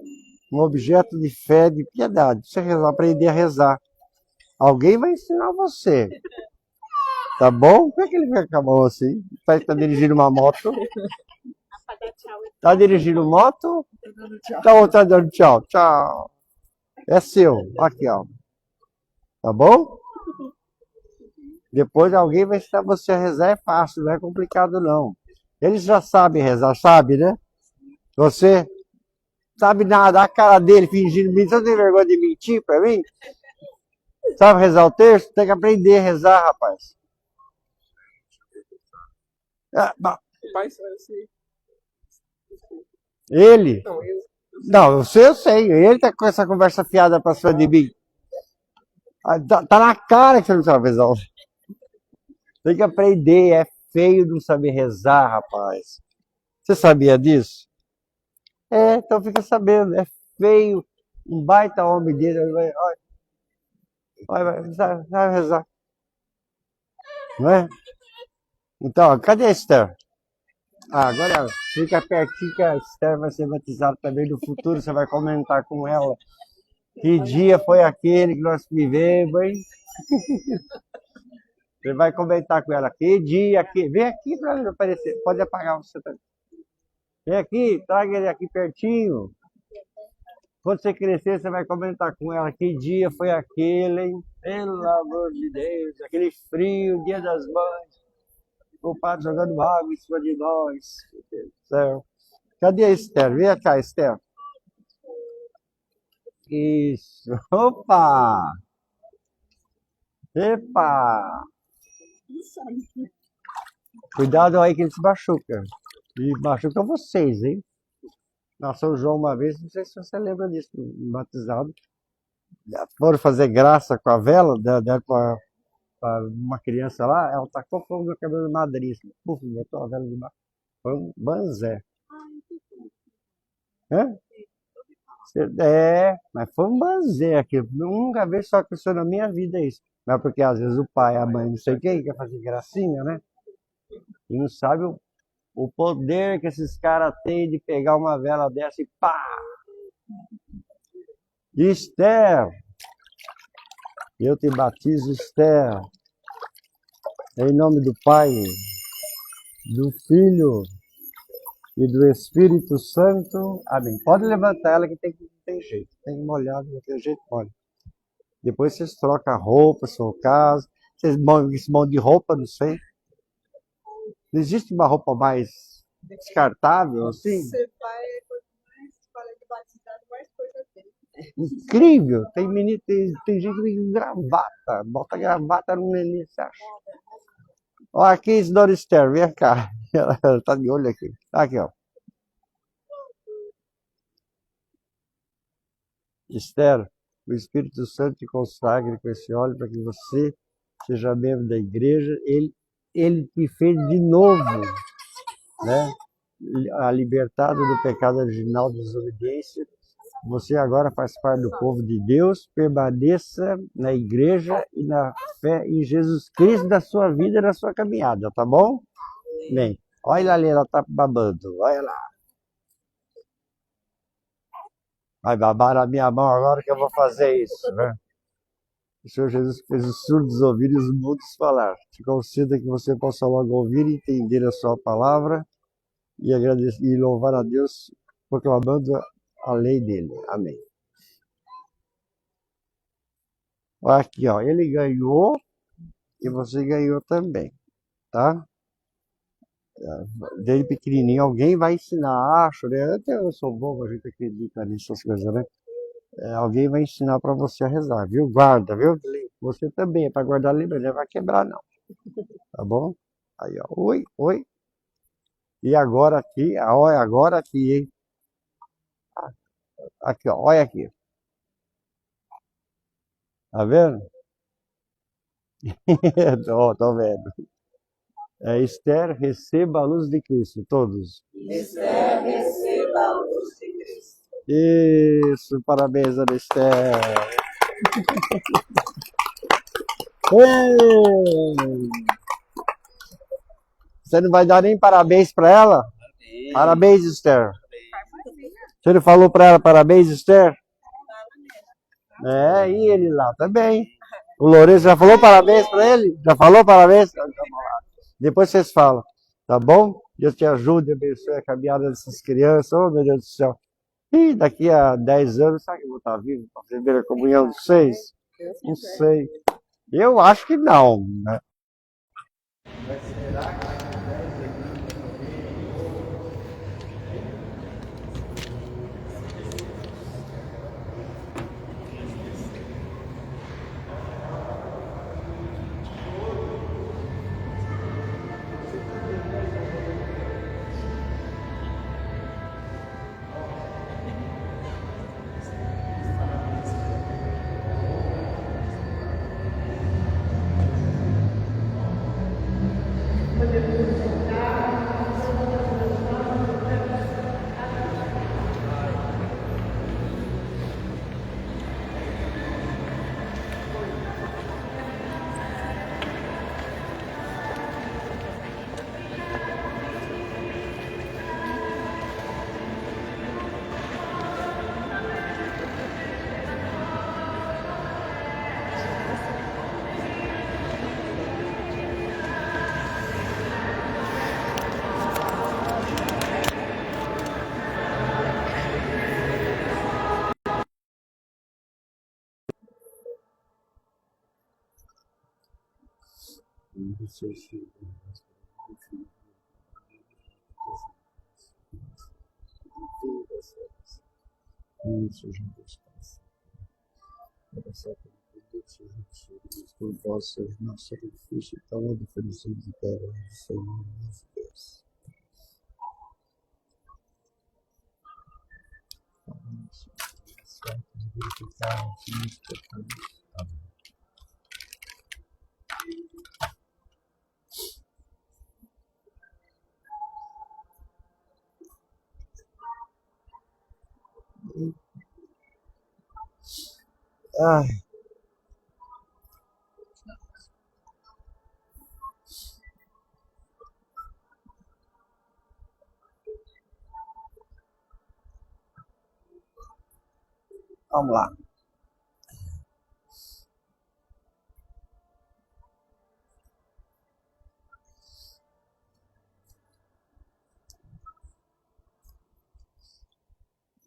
Um objeto de fé, de piedade. Você aprender a rezar. Alguém vai ensinar você. Tá bom? Por que ele fica com a mão assim? Parece que tá dirigindo uma moto. Tá dirigindo moto? Tá dando tchau. Tchau. É seu. Aqui, ó. Tá bom? Depois alguém vai ensinar você a rezar. É fácil, não é complicado não. Eles já sabem rezar, sabe, né? Você sabe nada, a cara dele fingindo mentir. Você não tem vergonha de mentir pra mim? Sabe rezar o texto? Tem que aprender a rezar, rapaz. Ele? Não, eu sei. Ele tá com essa conversa fiada pra cima de mim. Tá na cara que você não sabe rezar. Tem que aprender. É feio não saber rezar, rapaz. Você sabia disso? Então fica sabendo. É feio. Um baita homem dele. Vai rezar. Não é? Então, cadê a Esther? Agora fica pertinho que a Esther vai ser batizada também no futuro. Você vai comentar com ela. Que dia foi aquele que nós vivemos, hein? Você vai comentar com ela. Que dia aqui? Vem aqui para ele aparecer. Pode apagar você também. Vem aqui, traga ele aqui pertinho. Quando você crescer, você vai comentar com ela. Que dia foi aquele, hein? Pelo amor de Deus. Aquele frio, dia das mães. O padre jogando água em cima de nós. Meu Deus do céu. Cadê a Esther? Vem cá, Esther. Isso. Opa! Epa! Cuidado aí que ele se machuca. E machuca vocês, hein? Nós São João uma vez, não sei se você lembra disso, batizado. Foram fazer graça com a vela, deram pra uma criança lá, ela tacou fogo no cabelo do madrinha. Puf, botou a vela de baixo. Foi um banzé. Hã? Mas foi um banzé aquilo. Nunca vi só aconteceu na minha vida isso. Mas porque às vezes o pai, a mãe, não sei quem, quer fazer gracinha, né? E não sabe o poder que esses caras têm de pegar uma vela dessa e pá! Esther! Eu te batizo, Esther. Em nome do Pai, do Filho e do Espírito Santo. Amém. Pode levantar ela que tem jeito. Tem molhado, não tem jeito, pode. Depois vocês trocam a roupa, se for o caso. Vocês mão de roupa, não sei. Não existe uma roupa mais descartável, assim? Você vai, quanto mais fala de batizado, mais coisa tem. Incrível! Tem menino, tem gente que tem gravata. Bota gravata no menino, você acha? Ó, aqui, Isidora Esther, vem cá. Ela tá de olho aqui. Aqui, ó. Esther, o Espírito Santo te consagre com esse óleo para que você seja membro da igreja. Ele te fez de novo, né? Libertado do pecado original de desobediência. Você agora faz parte do povo de Deus. Permaneça na igreja e na fé em Jesus Cristo da sua vida e da sua caminhada, tá bom? Bem, olha ali, ela tá babando. Olha lá. Vai babar na minha mão agora que eu vou fazer isso, né? O Senhor Jesus fez os surdos ouvir e os mudos falar. Te conceda que você possa logo ouvir e entender a sua palavra e agradecer e louvar a Deus proclamando a lei dele. Amém. Aqui, ó, ele ganhou e você ganhou também, tá? Desde pequenininho alguém vai ensinar, acho, né? Até eu sou bobo, a gente acredita nessas coisas, né? Alguém vai ensinar para você a rezar, viu? Guarda, viu? Você também, é para guardar livro, não vai quebrar, não. Tá bom? Aí, ó. Oi, oi. E agora aqui, olha, agora aqui, hein? Aqui, ó, olha aqui. Tá vendo? Tô vendo. Esther, receba a luz de Cristo, todos. Esther, receba a luz de Cristo. Isso, parabéns, Ana Esther. Ei! Você não vai dar nem parabéns para ela? Parabéns, Esther. Você não falou para ela parabéns, Esther? E ele lá também. O Lourenço já falou parabéns para ele? Já falou parabéns? Depois vocês falam, tá bom? Deus te ajude, abençoe a caminhada dessas crianças. Oh, meu Deus do céu. E daqui a 10 anos, sabe que eu vou estar vivo para receber a comunhão de vocês? Não sei. Eu acho que não, né? dos seus filhos, isso, Jesus, por vós seja nosso sacrifício, tão oferecido de terra, Senhor nosso Deus. Santos e glorificados, nos pecados. Amém. Ai, vamos lá.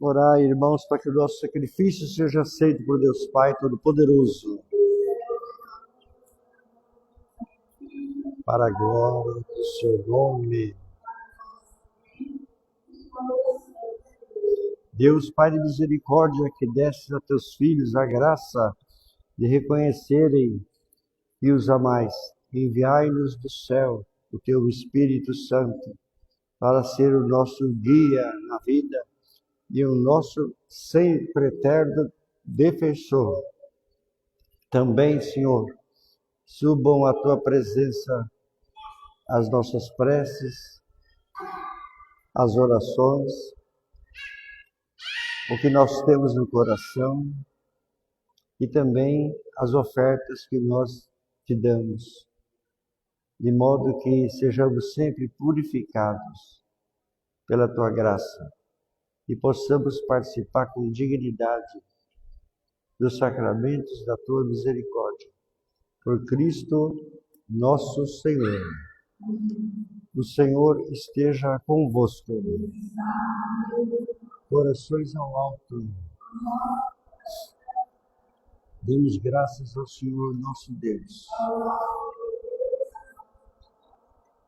Orai, irmãos, para que o nosso sacrifício seja aceito por Deus Pai Todo-Poderoso, para a glória do seu nome. Deus Pai de misericórdia, que destes a teus filhos a graça de reconhecerem e os amais, enviai-nos do céu o teu Espírito Santo, para ser o nosso guia na vida e o nosso sempre eterno defensor. Também, Senhor, subam à tua presença as nossas preces, as orações, o que nós temos no coração e também as ofertas que nós te damos, de modo que sejamos sempre purificados pela tua graça e possamos participar com dignidade dos sacramentos da tua misericórdia. Por Cristo nosso Senhor. O Senhor esteja convosco. Corações ao alto. Demos graças ao Senhor nosso Deus.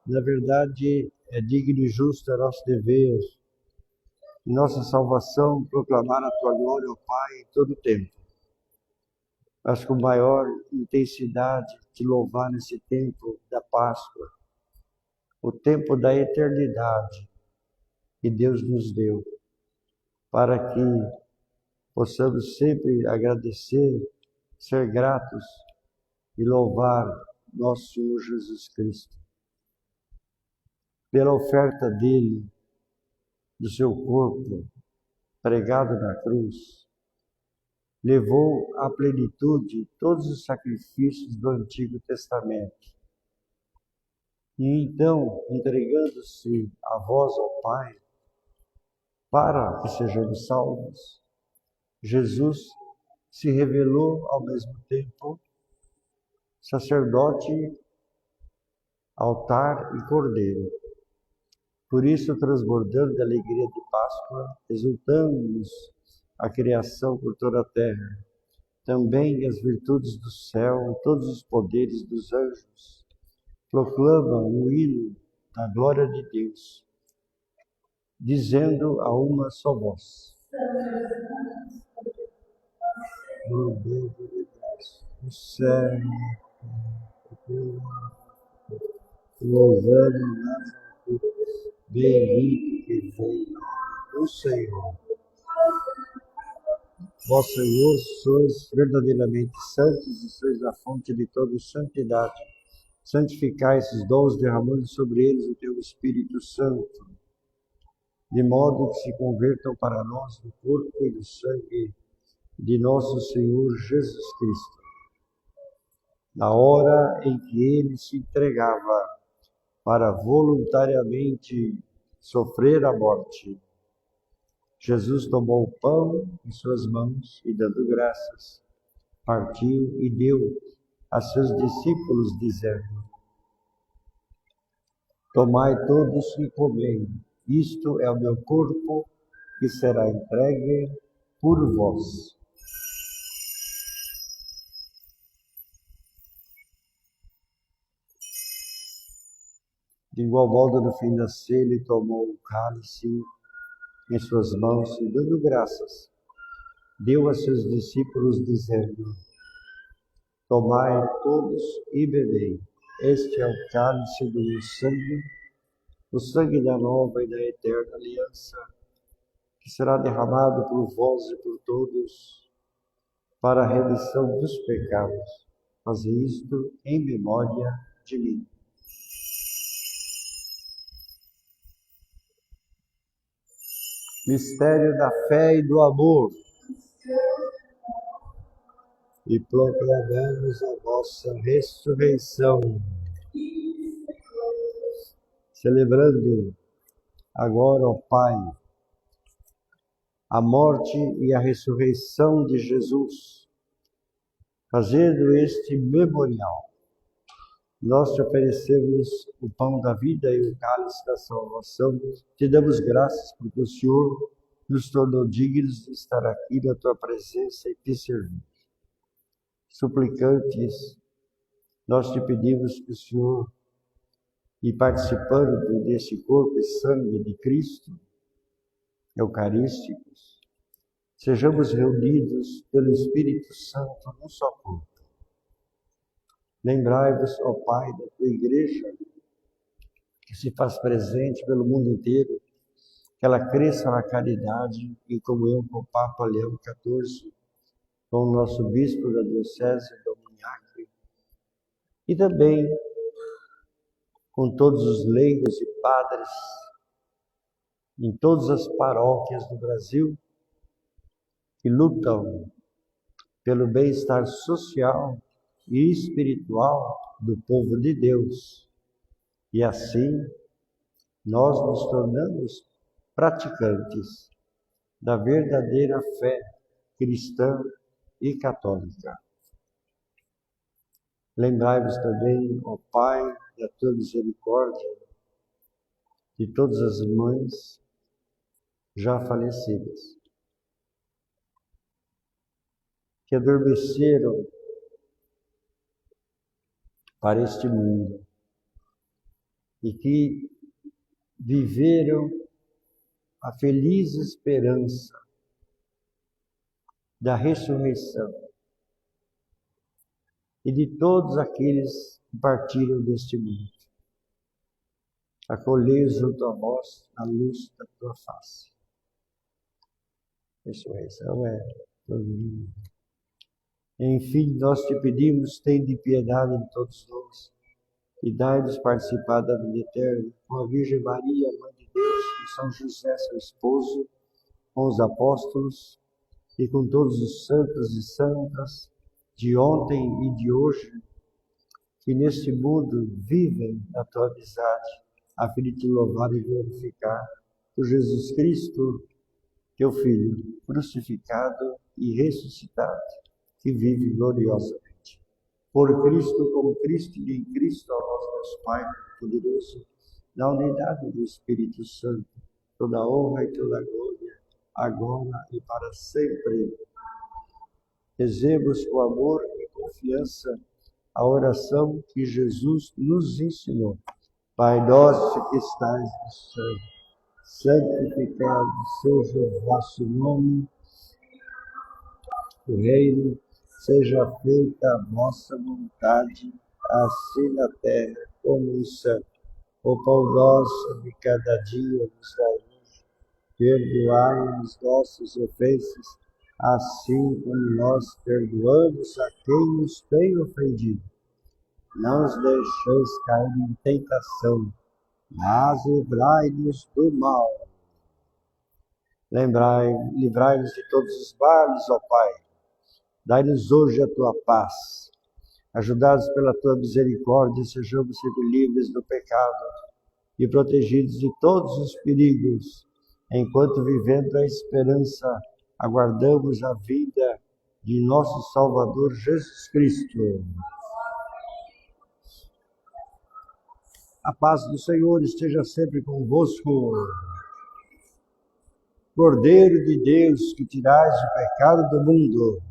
Na verdade, é digno e justo, é nosso dever, em nossa salvação, proclamar a tua glória, ó Pai, em todo o tempo. Mas com maior intensidade, te louvar nesse tempo da Páscoa, o tempo da eternidade que Deus nos deu, para que possamos sempre agradecer, ser gratos e louvar nosso Senhor Jesus Cristo pela oferta dele, do seu corpo pregado na cruz. Levou à plenitude todos os sacrifícios do Antigo Testamento. E então, entregando-se a vós, ó Pai, para que sejamos salvos, Jesus se revelou ao mesmo tempo sacerdote, altar e cordeiro. Por isso, transbordando de alegria de Páscoa, exultamos a criação por toda a terra, também as virtudes do céu e todos os poderes dos anjos proclamam o hino da glória de Deus, dizendo a uma só voz: o céu, louvando nas alturas, bendito que vem do Senhor. Vós, Senhor, sois verdadeiramente santos e sois a fonte de toda santidade. Santificai esses dons, derramando sobre eles o teu Espírito Santo, de modo que se convertam para nós no corpo e no sangue de nosso Senhor Jesus Cristo. Na hora em que ele se entregava para voluntariamente sofrer a morte, Jesus tomou o pão em suas mãos e, dando graças, partiu e deu a seus discípulos, dizendo: tomai todos e comei, isto é o meu corpo que será entregue por vós. De igual modo, no fim da ceia, ele tomou o cálice em suas mãos e, dando graças, deu a seus discípulos, dizendo: Tomai todos e bebei. Este é o cálice do meu sangue, o sangue da nova e da eterna aliança, que será derramado por vós e por todos para a remissão dos pecados. Fazei isto em memória de mim. Mistério da fé e do amor. E proclamamos a vossa ressurreição, celebrando agora, ó Pai, a morte e a ressurreição de Jesus, fazendo este memorial. Nós te oferecemos o pão da vida e o cálice da salvação. Te damos graças porque o Senhor nos tornou dignos de estar aqui na tua presença e te servir. Suplicantes, nós te pedimos que o Senhor, e participando desse corpo e sangue de Cristo, eucarísticos, sejamos reunidos pelo Espírito Santo num só corpo. Lembrai-vos, ó Pai, da tua igreja, que se faz presente pelo mundo inteiro, que ela cresça na caridade, em comunhão com o Papa Leão XIV, com o nosso bispo da Diocese, Dom Iñaki, e também com todos os leigos e padres em todas as paróquias do Brasil que lutam pelo bem-estar social e espiritual do povo de Deus. E assim, nós nos tornamos praticantes da verdadeira fé cristã e católica. Lembrai-vos também, ó Pai, da tua misericórdia, de todas as mães já falecidas, que adormeceram para este mundo e que viveram a feliz esperança da ressurreição e de todos aqueles que partiram deste mundo. Acolhei junto a vós a luz da tua face. Ressurreição é domínio. Enfim, nós te pedimos, tende piedade de todos nós e dai-nos participar da vida eterna com a Virgem Maria, Mãe de Deus, com São José, seu esposo, com os apóstolos e com todos os santos e santas de ontem e de hoje, que neste mundo vivem a tua amizade, a fim de te louvar e glorificar por Jesus Cristo, teu Filho, crucificado e ressuscitado, que vive gloriosamente. Por Cristo, como Cristo e em Cristo, a nós, Deus Pai poderoso, na unidade do Espírito Santo, toda honra e toda glória, agora e para sempre. Rezemos com amor e confiança a oração que Jesus nos ensinou. Pai nosso que estais no céu, santificado seja o vosso nome, o reino seja feita a vossa vontade, assim na terra como no céu. O pão nosso de cada dia nos dai hoje, perdoai-nos nossas ofensas, assim como nós perdoamos a quem nos tem ofendido. Não os deixeis cair em tentação, mas livrai-nos do mal. Livrai-nos de todos os males, ó Pai. Dai-nos hoje a tua paz. Ajudados pela tua misericórdia, sejamos sempre livres do pecado e protegidos de todos os perigos, enquanto vivendo a esperança, aguardamos a vida de nosso Salvador Jesus Cristo. A paz do Senhor esteja sempre convosco. Cordeiro de Deus, que tirais o pecado do mundo.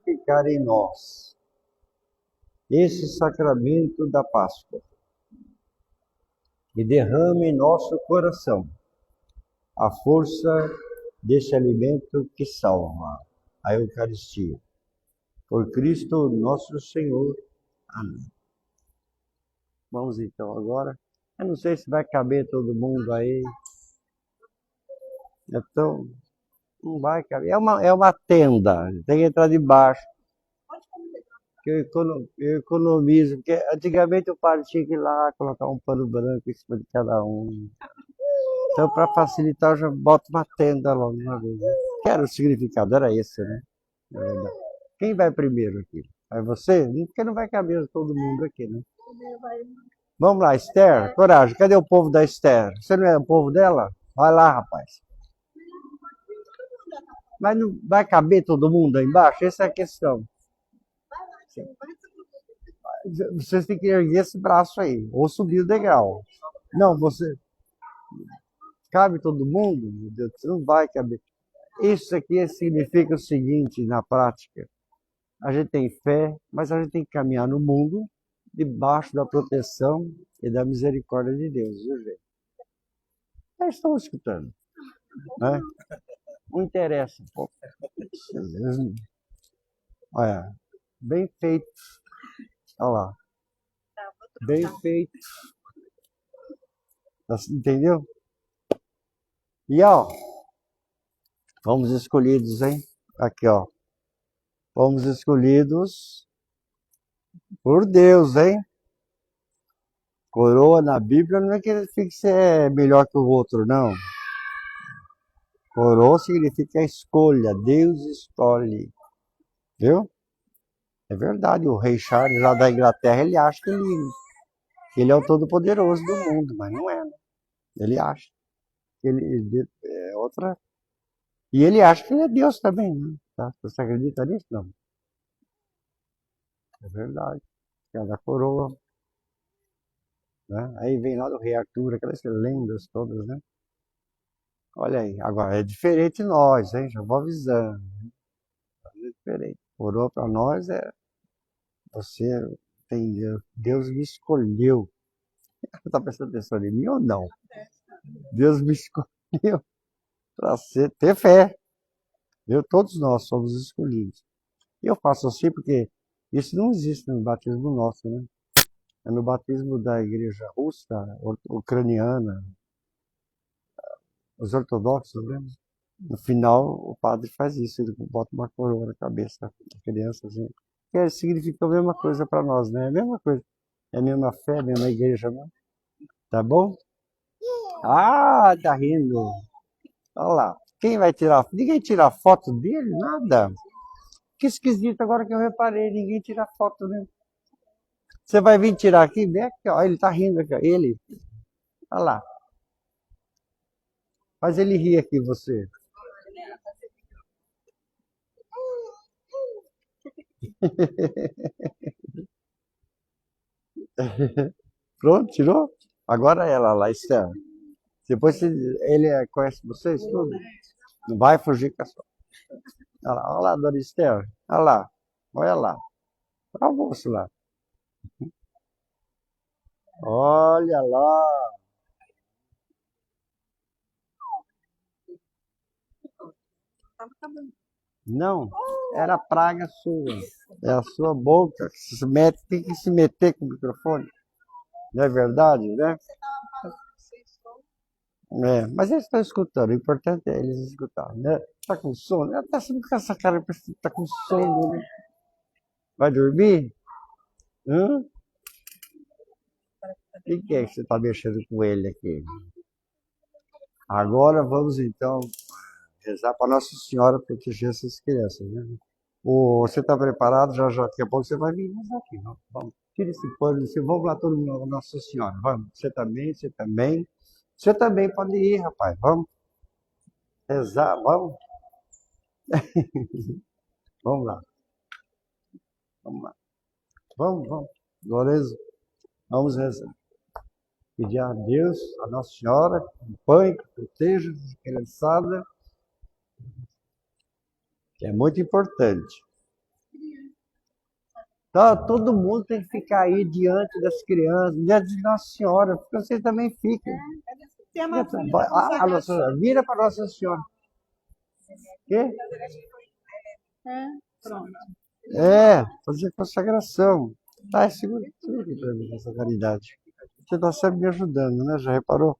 Ficar em nós esse sacramento da Páscoa e derrame em nosso coração a força desse alimento que salva, a Eucaristia. Por Cristo nosso Senhor. Amém. Vamos então agora. Eu não sei se vai caber todo mundo aí. Então, não vai caber. É uma tenda. Tem que entrar debaixo. Que eu economizo. Porque antigamente o padre tinha que ir lá, colocar um pano branco em cima de cada um. Então, para facilitar, eu já boto uma tenda logo de uma vez. Né? Que era o significado, era esse, né? Na verdade. Quem vai primeiro aqui? Vai você? Porque não vai caber todo mundo aqui, né? Vamos lá, Esther, coragem. Cadê o povo da Esther? Você não é o povo dela? Vai lá, rapaz. Mas não vai caber todo mundo aí embaixo? Essa é a questão. Vocês têm que erguer esse braço aí, ou subir o degrau. Não, você... Cabe todo mundo? Meu Deus, não vai caber. Isso aqui significa o seguinte, na prática. A gente tem fé, mas a gente tem que caminhar no mundo debaixo da proteção e da misericórdia de Deus, viu, gente? Eles estão escutando, né? Não interessa, pô. Olha, bem feito. Olha lá. Bem feito. Entendeu? E ó, fomos escolhidos, hein? Aqui, ó. Fomos escolhidos por Deus, hein? Coroa na Bíblia não é que ele fique ser melhor que o outro, não. Coroa significa a escolha, Deus escolhe. Viu? É verdade, o rei Charles lá da Inglaterra, ele acha que ele é o todo-poderoso do mundo, mas não é, né? Ele acha que ele é outra... E ele acha que ele é Deus também, né? Tá? Você acredita nisso? Não. É verdade. Cada coroa né? Aí vem lá do Rei Arthur, aquelas lendas todas, né? Olha aí, agora é diferente nós, hein? Já vou avisando, é diferente. Orou para nós, você tem Deus, Deus me escolheu. Você está prestando atenção em mim ou não? Deus me escolheu para ter fé. Todos nós somos escolhidos. Eu faço assim porque isso não existe no batismo nosso, né? É no batismo da igreja russa, ucraniana, os ortodoxos, né? No final, o padre faz isso, ele bota uma coroa na cabeça da criança, assim. Que significa a mesma coisa para nós, né? É a mesma coisa. É a mesma fé, a mesma igreja, né? Tá bom? Ah, tá rindo. Olha lá. Quem vai tirar? Ninguém tira foto dele? Nada. Que esquisito agora que eu reparei, ninguém tira foto, né? Você vai vir tirar aqui? Vem aqui, ó. Ele tá rindo aqui, ó. Ele. Olha lá. Faz ele rir aqui, você. Pronto, tirou? Agora ela lá, Esther. Depois ele conhece vocês tudo. Não vai fugir com a sua. Olha lá, dona Esther. Olha lá. Olha lá. Olha o moço lá. Olha lá. Não, era praga sua. É a sua boca que se mete, tem que se meter com o microfone. Não é verdade, né? É, mas eles estão escutando, o importante é eles escutarem, né? Tá com sono? Tá sempre com essa cara, tá com sono, né? Vai dormir? Hã? O que é que você tá mexendo com ele aqui? Agora vamos então rezar para Nossa Senhora proteger essas crianças, né? Você está preparado? Já daqui a pouco você vai vir rezar aqui. Vamos. Tira esse pano, vamos lá todo mundo, Nossa Senhora. Vamos. Você também, você também. Você também pode ir, rapaz. Vamos rezar, vamos. Vamos lá, vamos lá. Vamos. Lourenço, vamos rezar. Pedir a Deus, a Nossa Senhora, que acompanhe, que proteja a criançada, que é muito importante. Tá, todo mundo tem que ficar aí diante das crianças, diante de Nossa Senhora, porque vocês também ficam. Nossa Senhora, vira para Nossa Senhora. Quê? Pronto. Fazer consagração. Tá, segura aqui para mim essa caridade. Você está sempre me ajudando, né? Já reparou?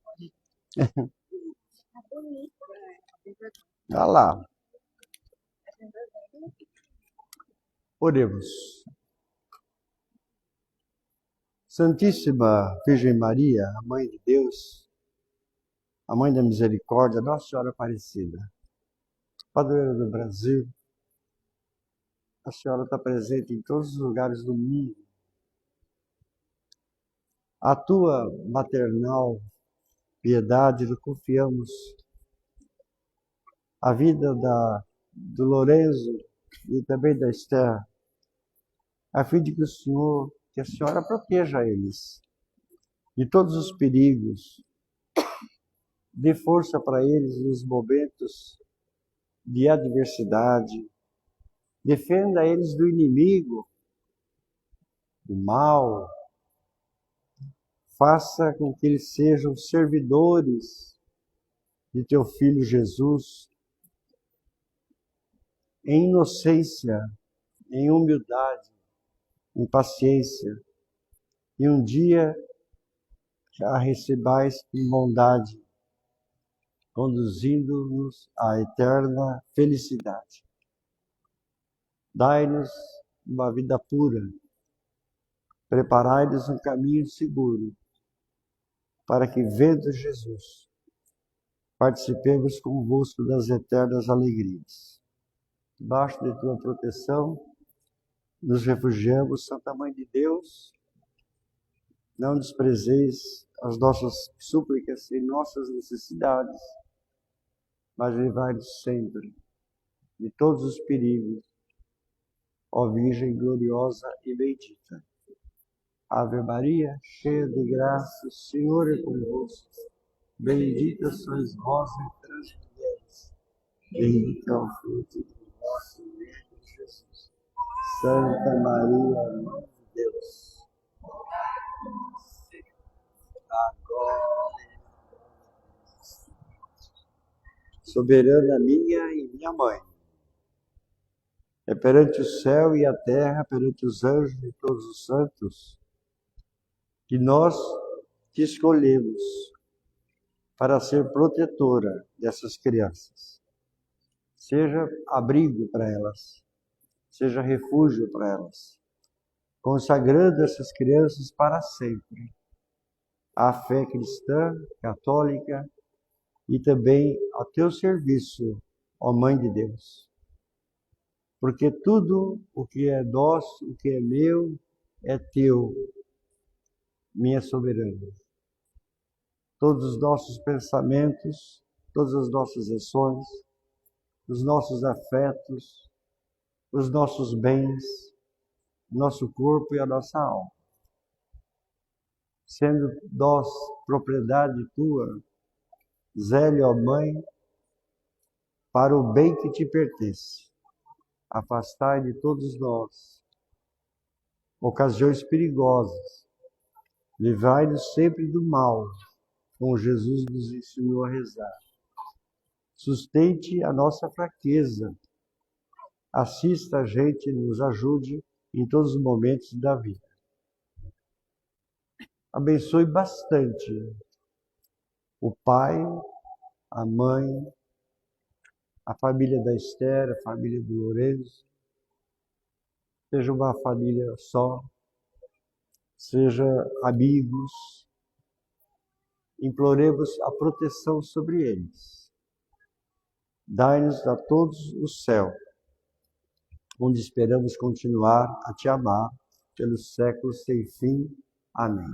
Olha lá. Oremos. Santíssima Virgem Maria, a Mãe de Deus, a Mãe da Misericórdia, Nossa Senhora Aparecida, padroeira do Brasil, a Senhora está presente em todos os lugares do mundo. A tua maternal piedade, confiamos a vida do Lourenço e também da Esther, a fim de que a Senhora proteja eles de todos os perigos, dê força para eles nos momentos de adversidade, defenda eles do inimigo, do mal, faça com que eles sejam servidores de teu Filho Jesus, em inocência, em humildade, em paciência, e um dia a recebais com bondade, conduzindo-nos à eterna felicidade. Dai-nos uma vida pura, preparai-nos um caminho seguro, para que, vendo Jesus, participemos convosco das eternas alegrias. Debaixo de tua proteção, nos refugiamos, Santa Mãe de Deus. Não desprezeis as nossas súplicas e nossas necessidades, mas livrai-nos sempre de todos os perigos, ó Virgem gloriosa e bendita. Ave Maria, cheia de graça, o Senhor é convosco. Bendita sois vós entre as mulheres. Bendito é o fruto do vosso ventre, Jesus. Santa Maria, Mãe de Deus. Agora, soberana minha e minha mãe. É perante o céu e a terra, perante os anjos e todos os santos, que nós te escolhemos para ser protetora dessas crianças. Seja abrigo para elas, seja refúgio para elas, consagrando essas crianças para sempre à fé cristã, católica e também ao teu serviço, ó Mãe de Deus. Porque tudo o que é nosso, o que é meu, é teu, minha soberana. Todos os nossos pensamentos, todas as nossas ações, os nossos afetos, os nossos bens, nosso corpo e a nossa alma. Sendo nós propriedade tua, zele, ó Mãe, para o bem que te pertence. Afastai de todos nós ocasiões perigosas. Livrai-nos sempre do mal, como Jesus nos ensinou a rezar. Sustente a nossa fraqueza. Assista a gente, nos ajude em todos os momentos da vida. Abençoe bastante o pai, a mãe, a família da Esther, a família do Lourenço. Seja uma família só, seja amigos. Imploremos a proteção sobre eles. Dai-nos a todos o céu, onde esperamos continuar a te amar pelos séculos sem fim. Amém.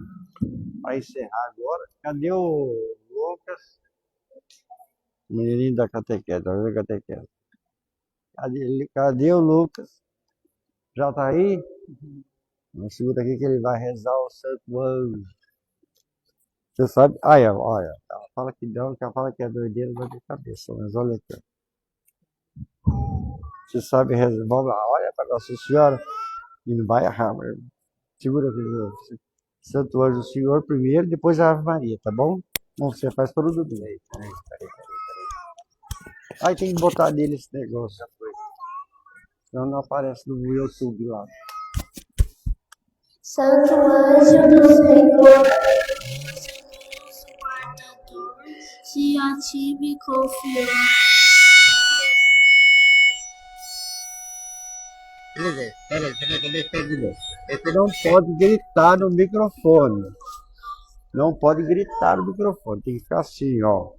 Para encerrar agora, cadê o Lucas? O menininho da catequese, da catequese. Cadê o Lucas? Já está aí? Vamos segurar aqui que ele vai rezar o Santo Anjo. Você sabe? Olha, ela fala que não, que ela fala que é doideira da minha cabeça, mas olha aqui. Você sabe rezar? Vamos lá, olha para Nossa Senhora e não vai errar, mas segura aqui. Santo Anjo do Senhor primeiro, depois a Ave Maria, tá bom? Não, você faz todo do bem. Peraí. Aí tem que botar nele esse negócio. Senão não aparece no YouTube lá. Santo Anjo do Senhor, guardador, se a ti me confiou. Peraí. Você não pode gritar no microfone. Não pode gritar no microfone. Tem que ficar assim, ó.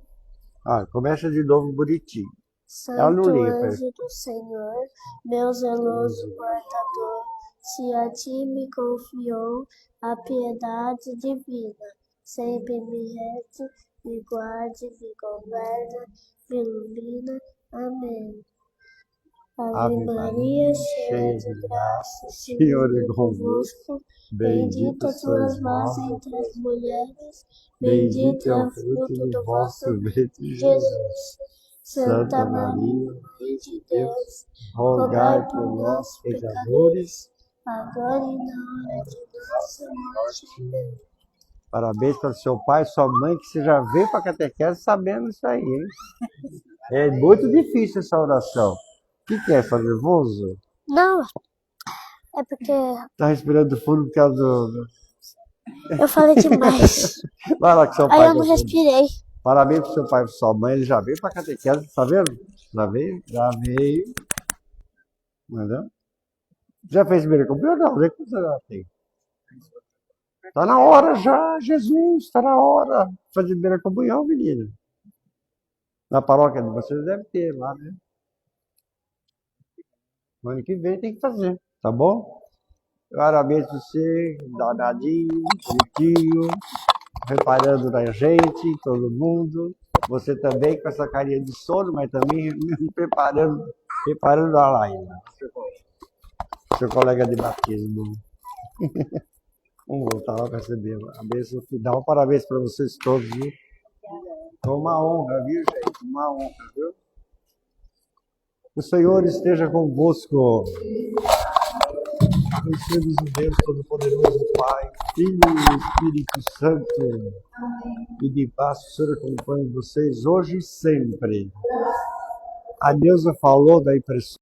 Começa de novo bonitinho. Santo Anjo do Senhor, meu zeloso guardador, se a ti me confiou a piedade divina, sempre me rege, me guarde, me governa, me ilumina. Amém. Ave Maria, cheia de graça, o Senhor é convosco. Bendita sois vós entre as mulheres, bendito é o fruto do vosso ventre, Jesus. Santa Maria, Mãe de Deus, rogai por nós, pecadores, agora e na hora de nossa morte. Amém. Parabéns para o seu pai e sua mãe, que você já veio para a catequese sabendo isso aí, hein? É muito difícil essa oração. O que é? Está nervoso? Não, é porque... Está respirando fundo por causa do... Eu falei demais. Vai lá que seu pai... Aí eu não respirei. Parabéns para o seu pai e para sua mãe, ele já veio para a catequese, tá vendo? Já veio. Entendeu? Já fez primeira comunhão? Não, nem que você já tem. Está na hora já, Jesus, está na hora de fazer primeira comunhão, menina. Na paróquia de vocês deve ter lá, né? No ano que vem tem que fazer, tá bom? Parabéns para você, danadinho, bonitinho, reparando na gente, todo mundo. Você também com essa carinha de sono, mas também preparando a Laila. Seu colega de batismo. tal, receber a bênção final. Parabéns para vocês todos, viu? É uma honra, viu, gente? Uma honra, viu? O Senhor esteja convosco. Abençoe-vos o Deus Todo-Poderoso, Pai, Filho e Espírito Santo. E de paz o Senhor acompanhe vocês hoje e sempre. A Neuza falou da impressão.